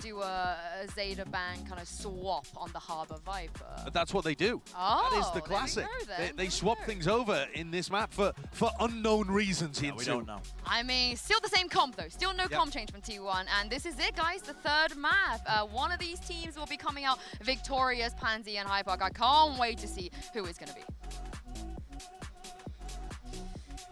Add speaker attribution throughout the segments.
Speaker 1: do a Zeta Bang kind of swap on the Harbor Viper.
Speaker 2: But that's what they do.
Speaker 1: Oh,
Speaker 2: that is the classic. They swap things over in this map for unknown reasons.
Speaker 3: We don't know.
Speaker 1: I mean, still the same comp though. Still no comp change from T1. And this is it, guys. The third map. One of these teams will be coming out victorious. Pansy and Hypark. I can't wait to see who it's going to be.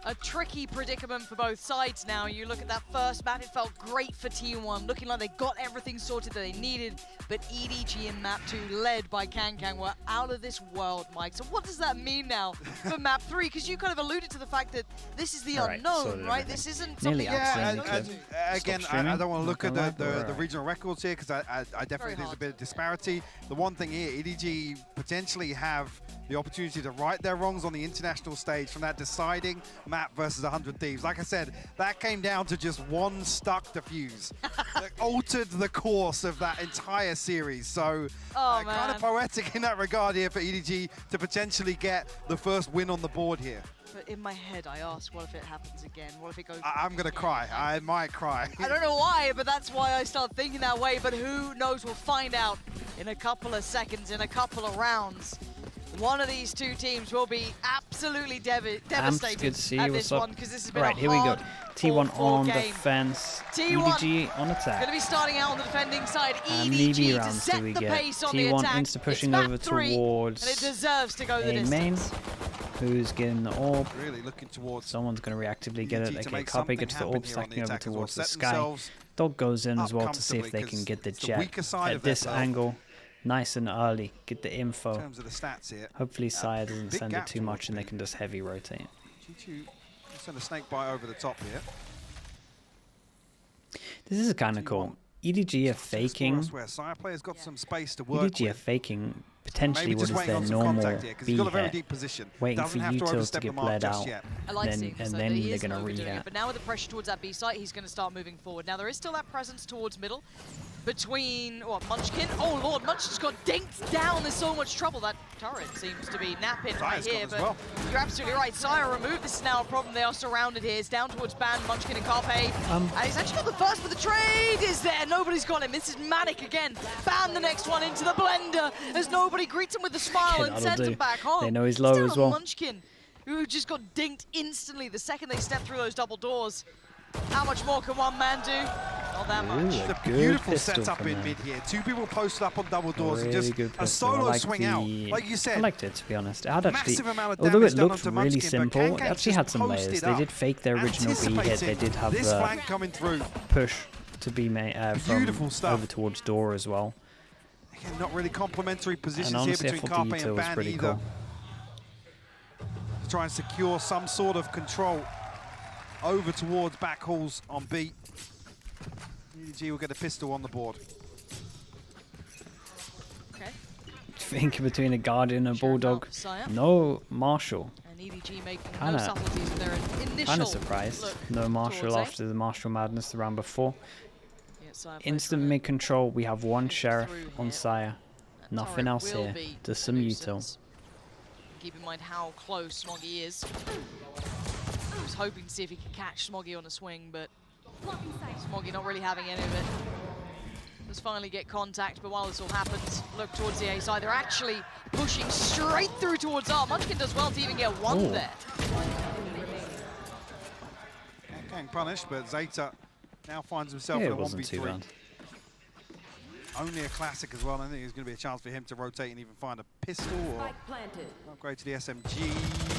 Speaker 4: A tricky predicament for both sides now. You look at that first map, it felt great for T1, looking like they got everything sorted that they needed, but EDG in map 2, led by Kankan, were out of this world, Mike. So what does that mean now for map 3? Because you kind of alluded to the fact that this is the unknown, right? This isn't something...
Speaker 5: Again, I don't want to look at the regional records here, because I definitely think there's a bit of disparity. The one thing here, EDG potentially have the opportunity to right their wrongs on the international stage from that deciding map versus 100 Thieves. Like I said, that came down to just one stuck defuse that altered the course of that entire series. So kind of poetic in that regard here for EDG to potentially get the first win on the board here.
Speaker 4: But in my head, I ask, what if it happens again? What if it goes...
Speaker 5: I'm going to cry. I might cry.
Speaker 4: I don't know why, but that's why I start thinking that way. But who knows? We'll find out in a couple of seconds, in a couple of rounds. One of these two teams will be absolutely devastated at this one, because this has been
Speaker 6: here we go. T1 on defense, EDG on attack.
Speaker 4: Going to be starting out on the defending side. EDG to set the pace on the attack.
Speaker 6: T1 insta pushing over towards
Speaker 4: and it deserves to go the distance.
Speaker 6: main. Who's getting the orb?
Speaker 5: Really looking towards.
Speaker 6: Someone's going to reactively get it. Okay, Carpe gets the orb, stacking over towards the sky. Dog goes in as well to see if they can get the jet at this angle. Nice and early, get the info.
Speaker 5: In terms of the stats here,
Speaker 6: hopefully Sire doesn't send it too much and they can just heavy rotate.
Speaker 5: G2 send a snake bite over the top here.
Speaker 6: This is kind of cool. EDG are faking.
Speaker 5: Sire players got some space to work
Speaker 6: EDG are faking potentially what is their normal B hit, waiting for utils to get bled out, and then they're going to re-hit.
Speaker 4: But now with the pressure towards that B site, he's going to start moving forward. Now there is still that presence towards middle between Munchkin. Oh lord, Munchkin's got dinked down. There's so much trouble. That turret seems to be napping right here, but you're absolutely right. Sire removed. This is now a problem. They are surrounded here. It's down towards Ban, Munchkin and Carpe. And he's actually got the first, but the trade is there. Nobody's got him. This is Manic again. Ban the next one into the blender as nobody greets him with a smile and sends him back home.
Speaker 6: They know he's low as well.
Speaker 4: Munchkin, who just got dinked instantly the second they stepped through those double doors. How much more can one man do? Not that much.
Speaker 5: A beautiful setup in mid here. Two people posted up on double doors and just a solo swing out. Like you said,
Speaker 6: I liked it, to be honest. It had actually, although it looked really simple, it actually had some layers. They did fake their original B hit. They did have the push to be made from over towards door as well.
Speaker 5: Again, not really complementary positions here between Carpe and Ban either.
Speaker 6: Cool.
Speaker 5: To try and secure some sort of control over towards back halls on B. EDG will get a pistol on the board.
Speaker 4: Okay.
Speaker 6: Think between a Guardian and a Bulldog. No Marshall.
Speaker 4: And EDG making no subtleties with their initial
Speaker 6: kind of surprised. No Marshall after the Marshall madness the round before. Instant mid control. We have one Sheriff on Sire. Nothing else here. Just some util.
Speaker 4: Keep in mind how close Smoggy is. I was hoping to see if he could catch Smoggy on a swing, but Smoggy not really having any of it. Let's finally get contact, but while this all happens, look towards the A side. They're actually pushing straight through towards R. Munchkin does well to even get one there.
Speaker 5: Getting punished, but Zeta now finds himself in a 1v3. Only a classic as well. I think there's going to be a chance for him to rotate and even find a pistol or upgrade to the SMG.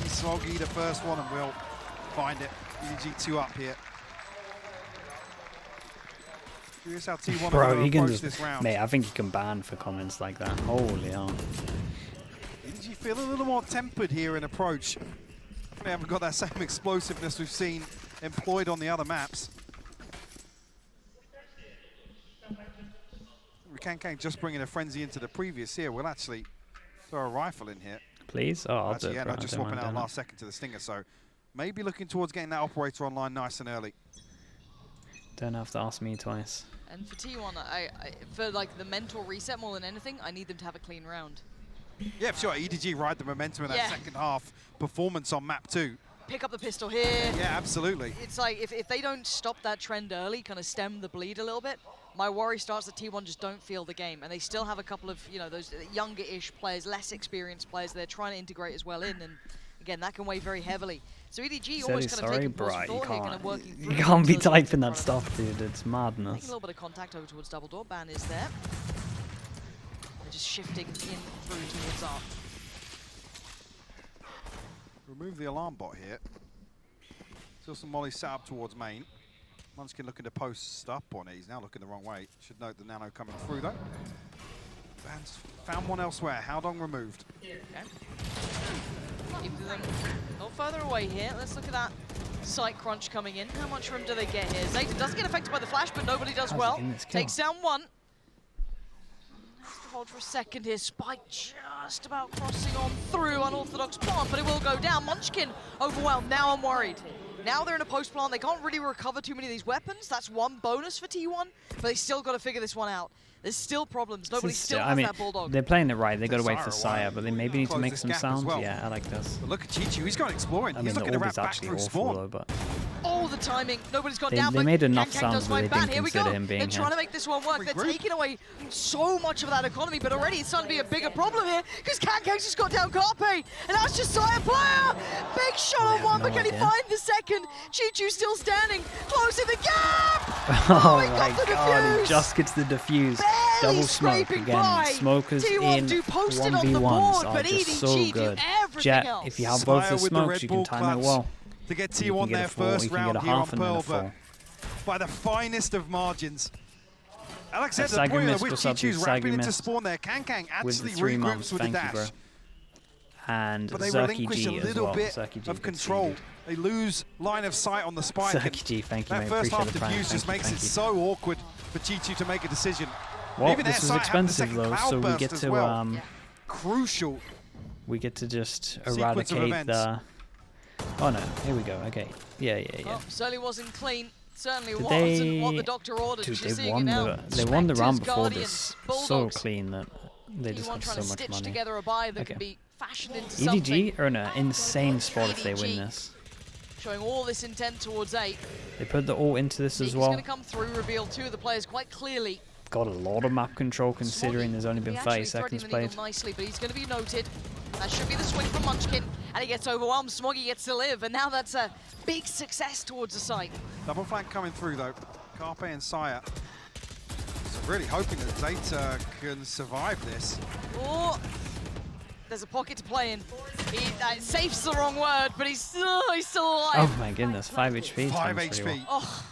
Speaker 5: Smoggy the first one and will find it. EDG 2 up here. Curious how T1
Speaker 6: Bro, he can just,
Speaker 5: this round.
Speaker 6: Mate, I think he can ban for comments like that. Holy hell.
Speaker 5: EDG feel a little more tempered here in approach. They haven't got that same explosiveness we've seen employed on the other maps. Kankan just bringing a frenzy into the previous here. We'll actually throw a rifle in here.
Speaker 6: Please? Oh, I'll do it.
Speaker 5: Yeah, no, just swapping out last second to the Stinger. So maybe looking towards getting that operator online nice and early.
Speaker 6: Don't have to ask me twice.
Speaker 4: And for T1, for like the mental reset more than anything, I need them to have a clean round.
Speaker 5: Yeah, for sure. EDG ride the momentum in that second half performance on map 2.
Speaker 4: Pick up the pistol here.
Speaker 5: Yeah, absolutely.
Speaker 4: It's like if they don't stop that trend early, kind of stem the bleed a little bit, My worry starts that T1 just don't feel the game, and they still have a couple of, you know, those younger-ish players, less experienced players they're trying to integrate as well in, and again, that can weigh very heavily. So EDG almost kind of taking pause thought here, kind of working through.
Speaker 6: You can't be typing that stuff, dude. It's madness.
Speaker 4: Making a little bit of contact over towards double door. Ban is there. They're just shifting in through towards Art.
Speaker 5: Remove the alarm bot here. Still some molly set up towards main. Munchkin looking to post up on it. He's now looking the wrong way. Should note the nano coming through though. Ban's found one elsewhere. Howdong removed.
Speaker 4: Okay. Keep them a little further away here. Let's look at that site crunch coming in. How much room do they get here? Zayton does get affected by the flash, but nobody does well. Takes down one. Has to hold for a second here. Spike just about crossing on through unorthodox plant, but it will go down. Munchkin overwhelmed. Now I'm worried. Now they're in a post plant. They can't really recover too many of these weapons. That's one bonus for T1, but they still got to figure this one out. There's still problems. Nobody still has that Bulldog.
Speaker 6: They're playing it right. They got to wait for Saya, but they maybe need to make some sounds. Well. Yeah, I like this.
Speaker 5: But look at Chichu. He's gone exploring.
Speaker 6: I mean,
Speaker 5: he's looking to wrap back
Speaker 6: actually
Speaker 5: through
Speaker 6: awful,
Speaker 5: spawn.
Speaker 6: though, but
Speaker 4: all the timing. Nobody's gone down.
Speaker 6: They made enough
Speaker 4: Kang
Speaker 6: sounds that they didn't consider him being
Speaker 4: They're trying to make this one work. They're taking away so much of that economy, but already it's starting to be a bigger problem here because Kang's just got down Carpe, and that's just Saya player. Big shot on one, but can he find the second? Chichu still standing, closing the gap.
Speaker 6: Oh my god, he just gets the defuse. Double smoke again. Smokers in 1v1s are just so good. Jet, if you have both the smokes, you can time it well.
Speaker 5: To get T1 their first round here on Pearl, but by the finest of margins. Alex said the point with Chichu's wrapping into spawn there. Kang actually regroups with the dash.
Speaker 6: And
Speaker 5: but they relinquish a little bit of control. They lose line of sight on the spike.
Speaker 6: Zerky, thank you,
Speaker 5: that first half defuse just makes it so awkward for Chichu to make a decision.
Speaker 6: Well, this was expensive though, so we get to
Speaker 5: crucial.
Speaker 6: We get to just eradicate the. Oh no! Here we go. Okay. Yeah.
Speaker 4: Well, certainly wasn't clean. Certainly wasn't what the doctor ordered.
Speaker 6: Dude, they won the round before this so clean that they just have so much money.
Speaker 4: Together a buy that can be fashioned into
Speaker 6: EDG are in an insane spot if they win this.
Speaker 4: Showing all this intent towards 8.
Speaker 6: They put the ult into this as well.
Speaker 4: He's going to come through, reveal 2 of the players quite clearly.
Speaker 6: Got a lot of map control considering there's only been 5 seconds played.
Speaker 4: Nicely, but he's going to be noted. That should be the swing from Munchkin, and he gets overwhelmed. Smoggy gets to live, and now that's a big success towards the site.
Speaker 5: Double flank coming through though. Carpe and Saya. So really hoping that Zeta can survive this.
Speaker 4: Oh, there's a pocket to play in. Safe's the wrong word, but he's still alive.
Speaker 6: Oh my goodness, 5 HP.
Speaker 5: 5 HP.
Speaker 4: Oh,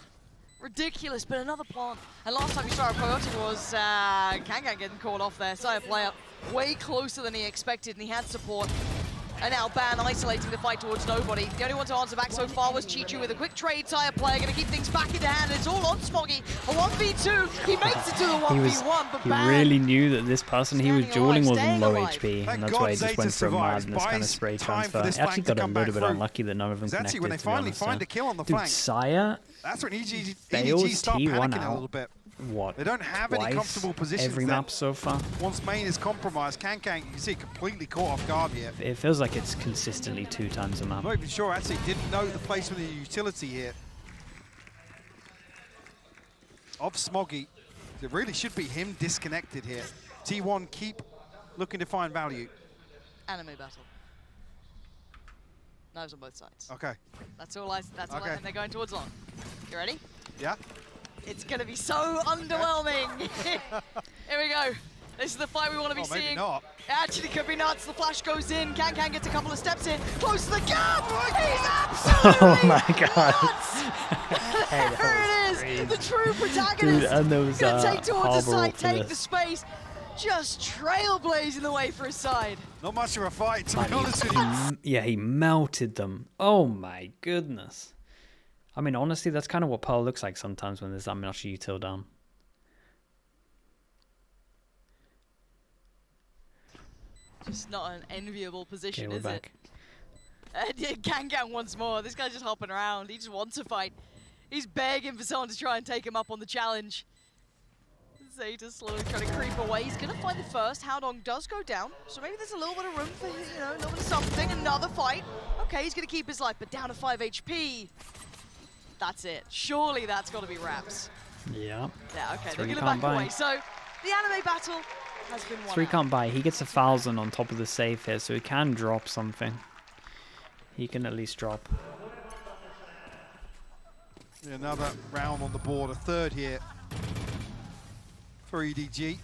Speaker 4: ridiculous, but another plant. And last time we saw a Coyote was Kang getting called off there. Saya player way closer than he expected, and he had support. And now Ban isolating the fight towards nobody. The only one to answer back so far was Chichu with a quick trade. Saya player going to keep things back into hand. It's all on Smoggy. A 1v2. He makes it to the 1v1, but Ban...
Speaker 6: He really knew that this person he was dueling was in low HP, and that's why he just went for a madness kind of spray transfer. He actually got a little bit unlucky that none of them connected,
Speaker 5: when they finally find a kill on the flank.
Speaker 6: Saya
Speaker 5: that's when EDG start panicking a little bit.
Speaker 6: What?
Speaker 5: They don't have any comfortable positions.
Speaker 6: Every map so far.
Speaker 5: Once main is compromised, Kang, you can see, completely caught off guard here.
Speaker 6: It feels like it's consistently 2 times a map.
Speaker 5: I'm not even sure, actually, didn't know the placement of the utility here. Of Smoggy, it really should be him disconnected here. T1 keep looking to find value.
Speaker 4: Anime battle. Knives on both sides.
Speaker 5: Okay.
Speaker 4: That's all I think they're going towards long. You ready?
Speaker 5: Yeah.
Speaker 4: It's going to be so underwhelming. Here we go. This is the fight we want to be seeing.
Speaker 5: Maybe not.
Speaker 4: Actually, could be nuts. The flash goes in. Kang gets a couple of steps in. Close to the gap. He's absolutely
Speaker 6: oh my god.
Speaker 4: Nuts. There it is. Crazy. The true protagonist.
Speaker 6: Dude, and those
Speaker 4: going to take towards the side, take the space. Just trailblazing the way for his side.
Speaker 5: Not much of a fight, to be honest with you.
Speaker 6: Yeah, he melted them. Oh my goodness. I mean, honestly, that's kind of what Pearl looks like sometimes when there's that much util down.
Speaker 4: Just not an enviable position,
Speaker 6: okay,
Speaker 4: is it? Kang once more. This guy's just hopping around. He just wants a fight. He's begging for someone to try and take him up on the challenge. Zeta slowly trying to creep away. He's going to find the first. Howdong does go down, so maybe there's a little bit of room for, you know, a little bit of something. Another fight. Okay, he's going to keep his life, but down to 5 HP. That's it. Surely that's got to be wraps.
Speaker 6: Yeah.
Speaker 4: Yeah, okay,
Speaker 6: Three
Speaker 4: they're going to
Speaker 6: can't
Speaker 4: back
Speaker 6: buy.
Speaker 4: away. So, the anime battle has been won
Speaker 6: 3
Speaker 4: out.
Speaker 6: can't buy. He gets 1,000 on top of the save here, so he can drop something. He can at least drop.
Speaker 5: Yeah, another round on the board, a third here for EDG.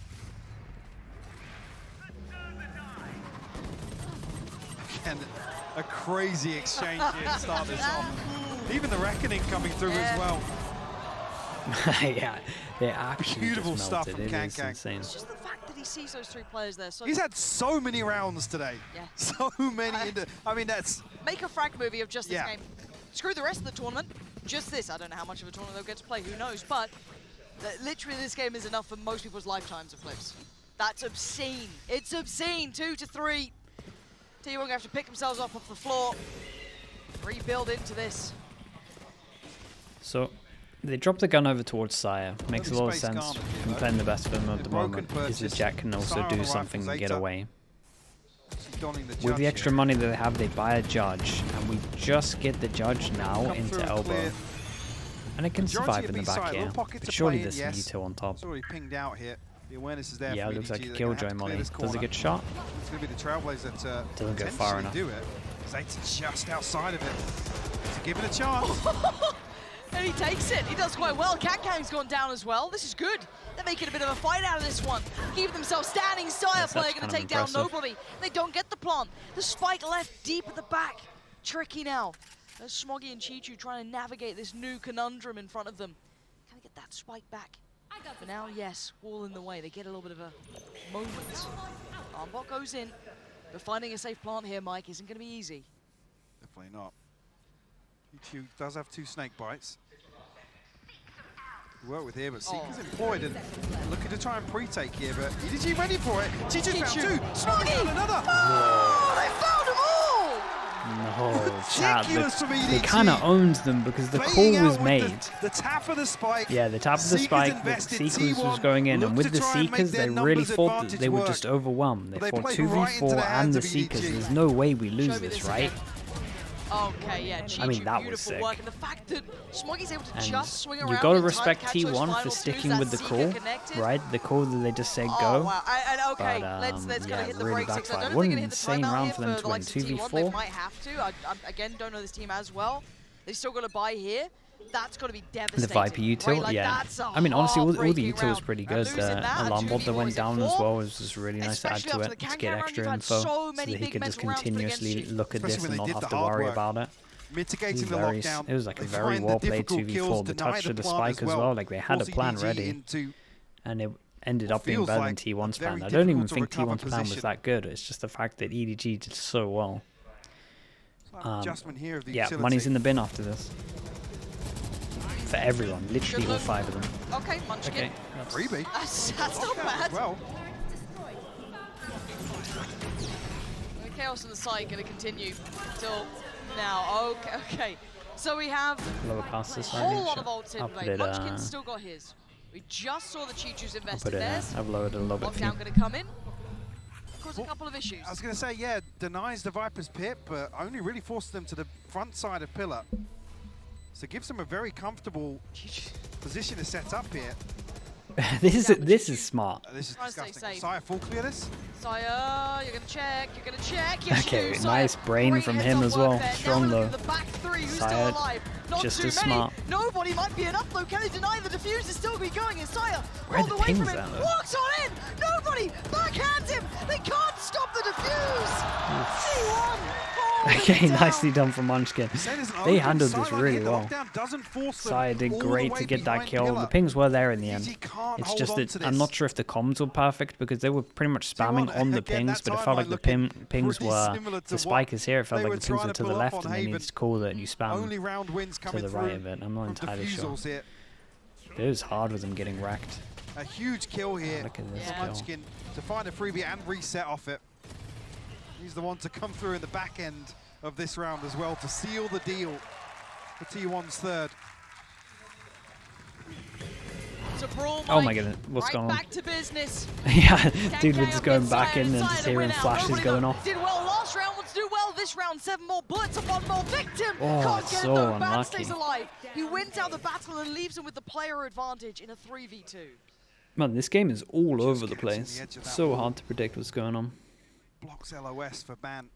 Speaker 5: Again, a crazy exchange here to start this off. Even the Reckoning coming through as well.
Speaker 6: Yeah, they actually
Speaker 5: Beautiful
Speaker 6: just
Speaker 5: stuff
Speaker 6: melted.
Speaker 5: from
Speaker 6: It is
Speaker 5: Kankan.
Speaker 6: insane.
Speaker 4: It's just the fact that he sees those 3 players there. So
Speaker 5: He's had so many rounds today.
Speaker 4: Yeah.
Speaker 5: So many. I mean, that's...
Speaker 4: Make a frag movie of just this
Speaker 5: Yeah.
Speaker 4: game. Screw the rest of the tournament. Just this. I don't know how much of a tournament they'll get to play. Who knows? But literally, this game is enough for most people's lifetimes of clips. That's obscene. It's obscene. 2 to 3. T1 going to have to pick themselves up off the floor. Rebuild into this.
Speaker 6: So, they drop the gun over towards Sire. Makes a lot of sense. I'm playing the best for him at the moment. Is that Jack can also do something and get away. With the extra money that they have, they buy a Judge. And we just get the Judge now into elbow. And it can survive in the back here. But surely there's an E2 on top.
Speaker 5: It's already pinged out here. The awareness is there.
Speaker 6: Yeah,
Speaker 5: for
Speaker 6: it looks
Speaker 5: EDG.
Speaker 6: like a
Speaker 5: They're gonna
Speaker 6: Killjoy
Speaker 5: have to clear
Speaker 6: molly.
Speaker 5: this
Speaker 6: Does it
Speaker 5: corner.
Speaker 6: get shot?
Speaker 5: It's going to be the Trailblazer that
Speaker 6: Doesn't go far enough.
Speaker 5: do it. Zayt's just outside of it. So give it a chance.
Speaker 4: And he takes it. He does quite well. Kankang's gone down as well. This is good. They're making a bit of a fight out of this one. Keep themselves standing. Sire player going to take down nobody. They don't get the plant. The spike left deep at the back. Tricky now. There's Smoggy and Chichu trying to navigate this new conundrum in front of them. Can they get that spike back? For now, yes, wall in the way. They get a little bit of a moment. Armbot goes in, but finding a safe plant here, Mike, isn't going to be easy.
Speaker 5: Definitely not. EQ does have 2 snake bites. Work with here, but Seeker's employed and looking to try and pre-take here, but EDG ready for it. Chichu found 2. Smoggy found another.
Speaker 4: Oh, they found them all!
Speaker 6: No, chat.
Speaker 5: Ridiculous from EDG.
Speaker 6: They kind of owned them because the call was made.
Speaker 5: The tap of the spike.
Speaker 6: Yeah, the tap of the spike, the Seekers was going in, and with the Seekers, they really thought that they were just overwhelmed. They fought 2v4 and the Seekers. There's no way we lose this, right?
Speaker 4: Okay, yeah, Chichu,
Speaker 6: I mean, that was
Speaker 4: beautiful
Speaker 6: sick.
Speaker 4: work. And the fact that Smoggy's able to
Speaker 6: And
Speaker 4: just swing around.
Speaker 6: you gotta
Speaker 4: in time
Speaker 6: respect
Speaker 4: to catch those
Speaker 6: T1
Speaker 4: final
Speaker 6: for
Speaker 4: twos,
Speaker 6: sticking
Speaker 4: that
Speaker 6: with the
Speaker 4: Seeker
Speaker 6: call,
Speaker 4: connected.
Speaker 6: right? The call that they just said go.
Speaker 4: Oh, wow. And okay,
Speaker 6: But,
Speaker 4: let's
Speaker 6: yeah,
Speaker 4: gotta hit the
Speaker 6: really
Speaker 4: brakes. I
Speaker 6: backfired.
Speaker 4: don't
Speaker 6: What
Speaker 4: think
Speaker 6: an
Speaker 4: they're gonna hit the
Speaker 6: insane
Speaker 4: timeout
Speaker 6: round
Speaker 4: here
Speaker 6: for them
Speaker 4: for
Speaker 6: to
Speaker 4: the
Speaker 6: win.
Speaker 4: likes of T1.
Speaker 6: 2v4.
Speaker 4: They might have to. I again don't know this team as well. They still got to buy here. That's got to be devastating.
Speaker 6: The Viper util,
Speaker 4: right? Like,
Speaker 6: yeah.
Speaker 4: that's a
Speaker 6: I mean, honestly, all the
Speaker 4: heartbreaking
Speaker 6: util was
Speaker 4: round.
Speaker 6: pretty
Speaker 4: And
Speaker 6: good.
Speaker 4: losing
Speaker 6: The
Speaker 4: that,
Speaker 6: alarm bot that
Speaker 4: 2v4
Speaker 6: went
Speaker 4: is
Speaker 6: down
Speaker 4: a
Speaker 6: as
Speaker 4: 4.
Speaker 6: well was just really nice to add
Speaker 4: Especially
Speaker 6: to
Speaker 4: after
Speaker 6: it
Speaker 4: the
Speaker 6: to get
Speaker 4: Kankan round,
Speaker 6: extra
Speaker 4: you've had
Speaker 6: info,
Speaker 4: so
Speaker 6: so
Speaker 4: many
Speaker 6: that he
Speaker 4: big
Speaker 6: could just
Speaker 4: mental rounds put against
Speaker 6: continuously
Speaker 4: you.
Speaker 6: look at
Speaker 5: Especially
Speaker 6: this
Speaker 5: when
Speaker 6: and
Speaker 5: they
Speaker 6: not
Speaker 5: did
Speaker 6: have
Speaker 5: the
Speaker 6: to
Speaker 5: hard
Speaker 6: worry
Speaker 5: work.
Speaker 6: about it.
Speaker 5: Mitigating the
Speaker 6: Very,
Speaker 5: lockdown.
Speaker 6: it was like a
Speaker 5: They
Speaker 6: very
Speaker 5: find
Speaker 6: well
Speaker 5: the
Speaker 6: played
Speaker 5: difficult kills,
Speaker 6: 2v4. The
Speaker 5: deny
Speaker 6: touch of the
Speaker 5: plant
Speaker 6: spike as well, like they had a
Speaker 5: force
Speaker 6: plan
Speaker 5: EDG
Speaker 6: ready,
Speaker 5: into
Speaker 6: and it ended up being
Speaker 5: feels
Speaker 6: better
Speaker 5: like
Speaker 6: than T1's
Speaker 5: a very
Speaker 6: plan. I don't even
Speaker 5: difficult to
Speaker 6: think
Speaker 5: recover
Speaker 6: T1's plan was
Speaker 5: position.
Speaker 6: that good. It's just the fact that EDG did so well.
Speaker 5: adjustment here of the
Speaker 6: Yeah,
Speaker 5: utility.
Speaker 6: money's in the bin after this. For everyone, literally all 5 of them.
Speaker 4: Okay, Munchkin.
Speaker 6: Okay, that's
Speaker 5: Freebie.
Speaker 4: That's not bad.
Speaker 5: Well,
Speaker 4: The chaos on the side going to continue till now. Okay. So we have
Speaker 6: lower past
Speaker 4: a
Speaker 6: this
Speaker 4: whole
Speaker 6: side.
Speaker 4: lot of ults in
Speaker 6: I'll
Speaker 4: play.
Speaker 6: put it,
Speaker 4: Munchkin's still got his. We just saw the Chichus
Speaker 6: I'll
Speaker 4: invested
Speaker 6: put it
Speaker 4: theirs.
Speaker 6: I've lowered it a little bit for you.
Speaker 4: Lockdown going to come in. Cause a couple of issues.
Speaker 5: I was going to say, yeah, denies the Viper's pit, but only really forces them to the front side of pillar. So gives them a very comfortable position to set up here.
Speaker 6: This is smart.
Speaker 5: This is
Speaker 4: Trying to stay
Speaker 5: disgusting.
Speaker 4: safe.
Speaker 5: Sire full clear this.
Speaker 4: Sire, you're going to check. You're going to check. Yes,
Speaker 6: Okay,
Speaker 4: you do, Sire.
Speaker 6: nice brain
Speaker 4: Great
Speaker 6: from
Speaker 4: heads
Speaker 6: him
Speaker 4: up
Speaker 6: as
Speaker 4: work
Speaker 6: well.
Speaker 4: there.
Speaker 6: Strong
Speaker 4: now
Speaker 6: though.
Speaker 4: look at the back 3 who's
Speaker 6: Sire,
Speaker 4: still alive. Not
Speaker 6: just
Speaker 4: too
Speaker 6: as
Speaker 4: many.
Speaker 6: smart.
Speaker 4: Nobody might be enough though. Can they deny the defuse is still be going? And Sire
Speaker 6: Where are
Speaker 4: rolled
Speaker 6: the
Speaker 4: away from
Speaker 6: pings
Speaker 4: him.
Speaker 6: at, though?
Speaker 4: Walks on in. Nobody backhands him. They can't stop the defuse. T1.
Speaker 6: Okay, nicely done from Munchkin. They handled this really well.
Speaker 5: Sire
Speaker 6: Sire did great to get that kill. The pings were there in the end. It's just that I'm not sure if the comms were perfect because they were pretty much spamming on the pings, but it felt like the pings were... The spike is here, it felt like the pings were to the left and they needed to call that you spam to the right of it. I'm not entirely sure. It was hard with them getting wrecked.
Speaker 5: A huge kill here
Speaker 6: Look at this
Speaker 5: for
Speaker 6: kill.
Speaker 5: Munchkin to find a freebie and reset off it. He's the one to come through in the back end of this round as well to seal the deal for T1's third.
Speaker 4: It's a brawl,
Speaker 6: Oh my
Speaker 4: Mike.
Speaker 6: goodness, what's
Speaker 4: right
Speaker 6: going on?
Speaker 4: back to business.
Speaker 6: Yeah, dude, we're
Speaker 4: Kankang
Speaker 6: just
Speaker 4: up
Speaker 6: going
Speaker 4: against
Speaker 6: back
Speaker 4: Sire
Speaker 6: in and
Speaker 4: Sire
Speaker 6: just
Speaker 4: to
Speaker 6: hearing
Speaker 4: win out.
Speaker 6: flashes
Speaker 4: Nobody
Speaker 6: going off.
Speaker 4: did well last round, wants to do well this round. 7 more bullets and 1 more victim.
Speaker 6: Oh,
Speaker 4: Can't get
Speaker 6: so
Speaker 4: it though. Bad
Speaker 6: unlucky.
Speaker 4: stays alive. He wins out the battle and leaves him with the player advantage in a 3v2.
Speaker 6: Man, this game is all
Speaker 5: Just
Speaker 6: over the
Speaker 5: catching
Speaker 6: place.
Speaker 5: the edge of that
Speaker 6: So
Speaker 5: wall.
Speaker 6: hard to predict what's going on.
Speaker 5: Blocks LOS for Ban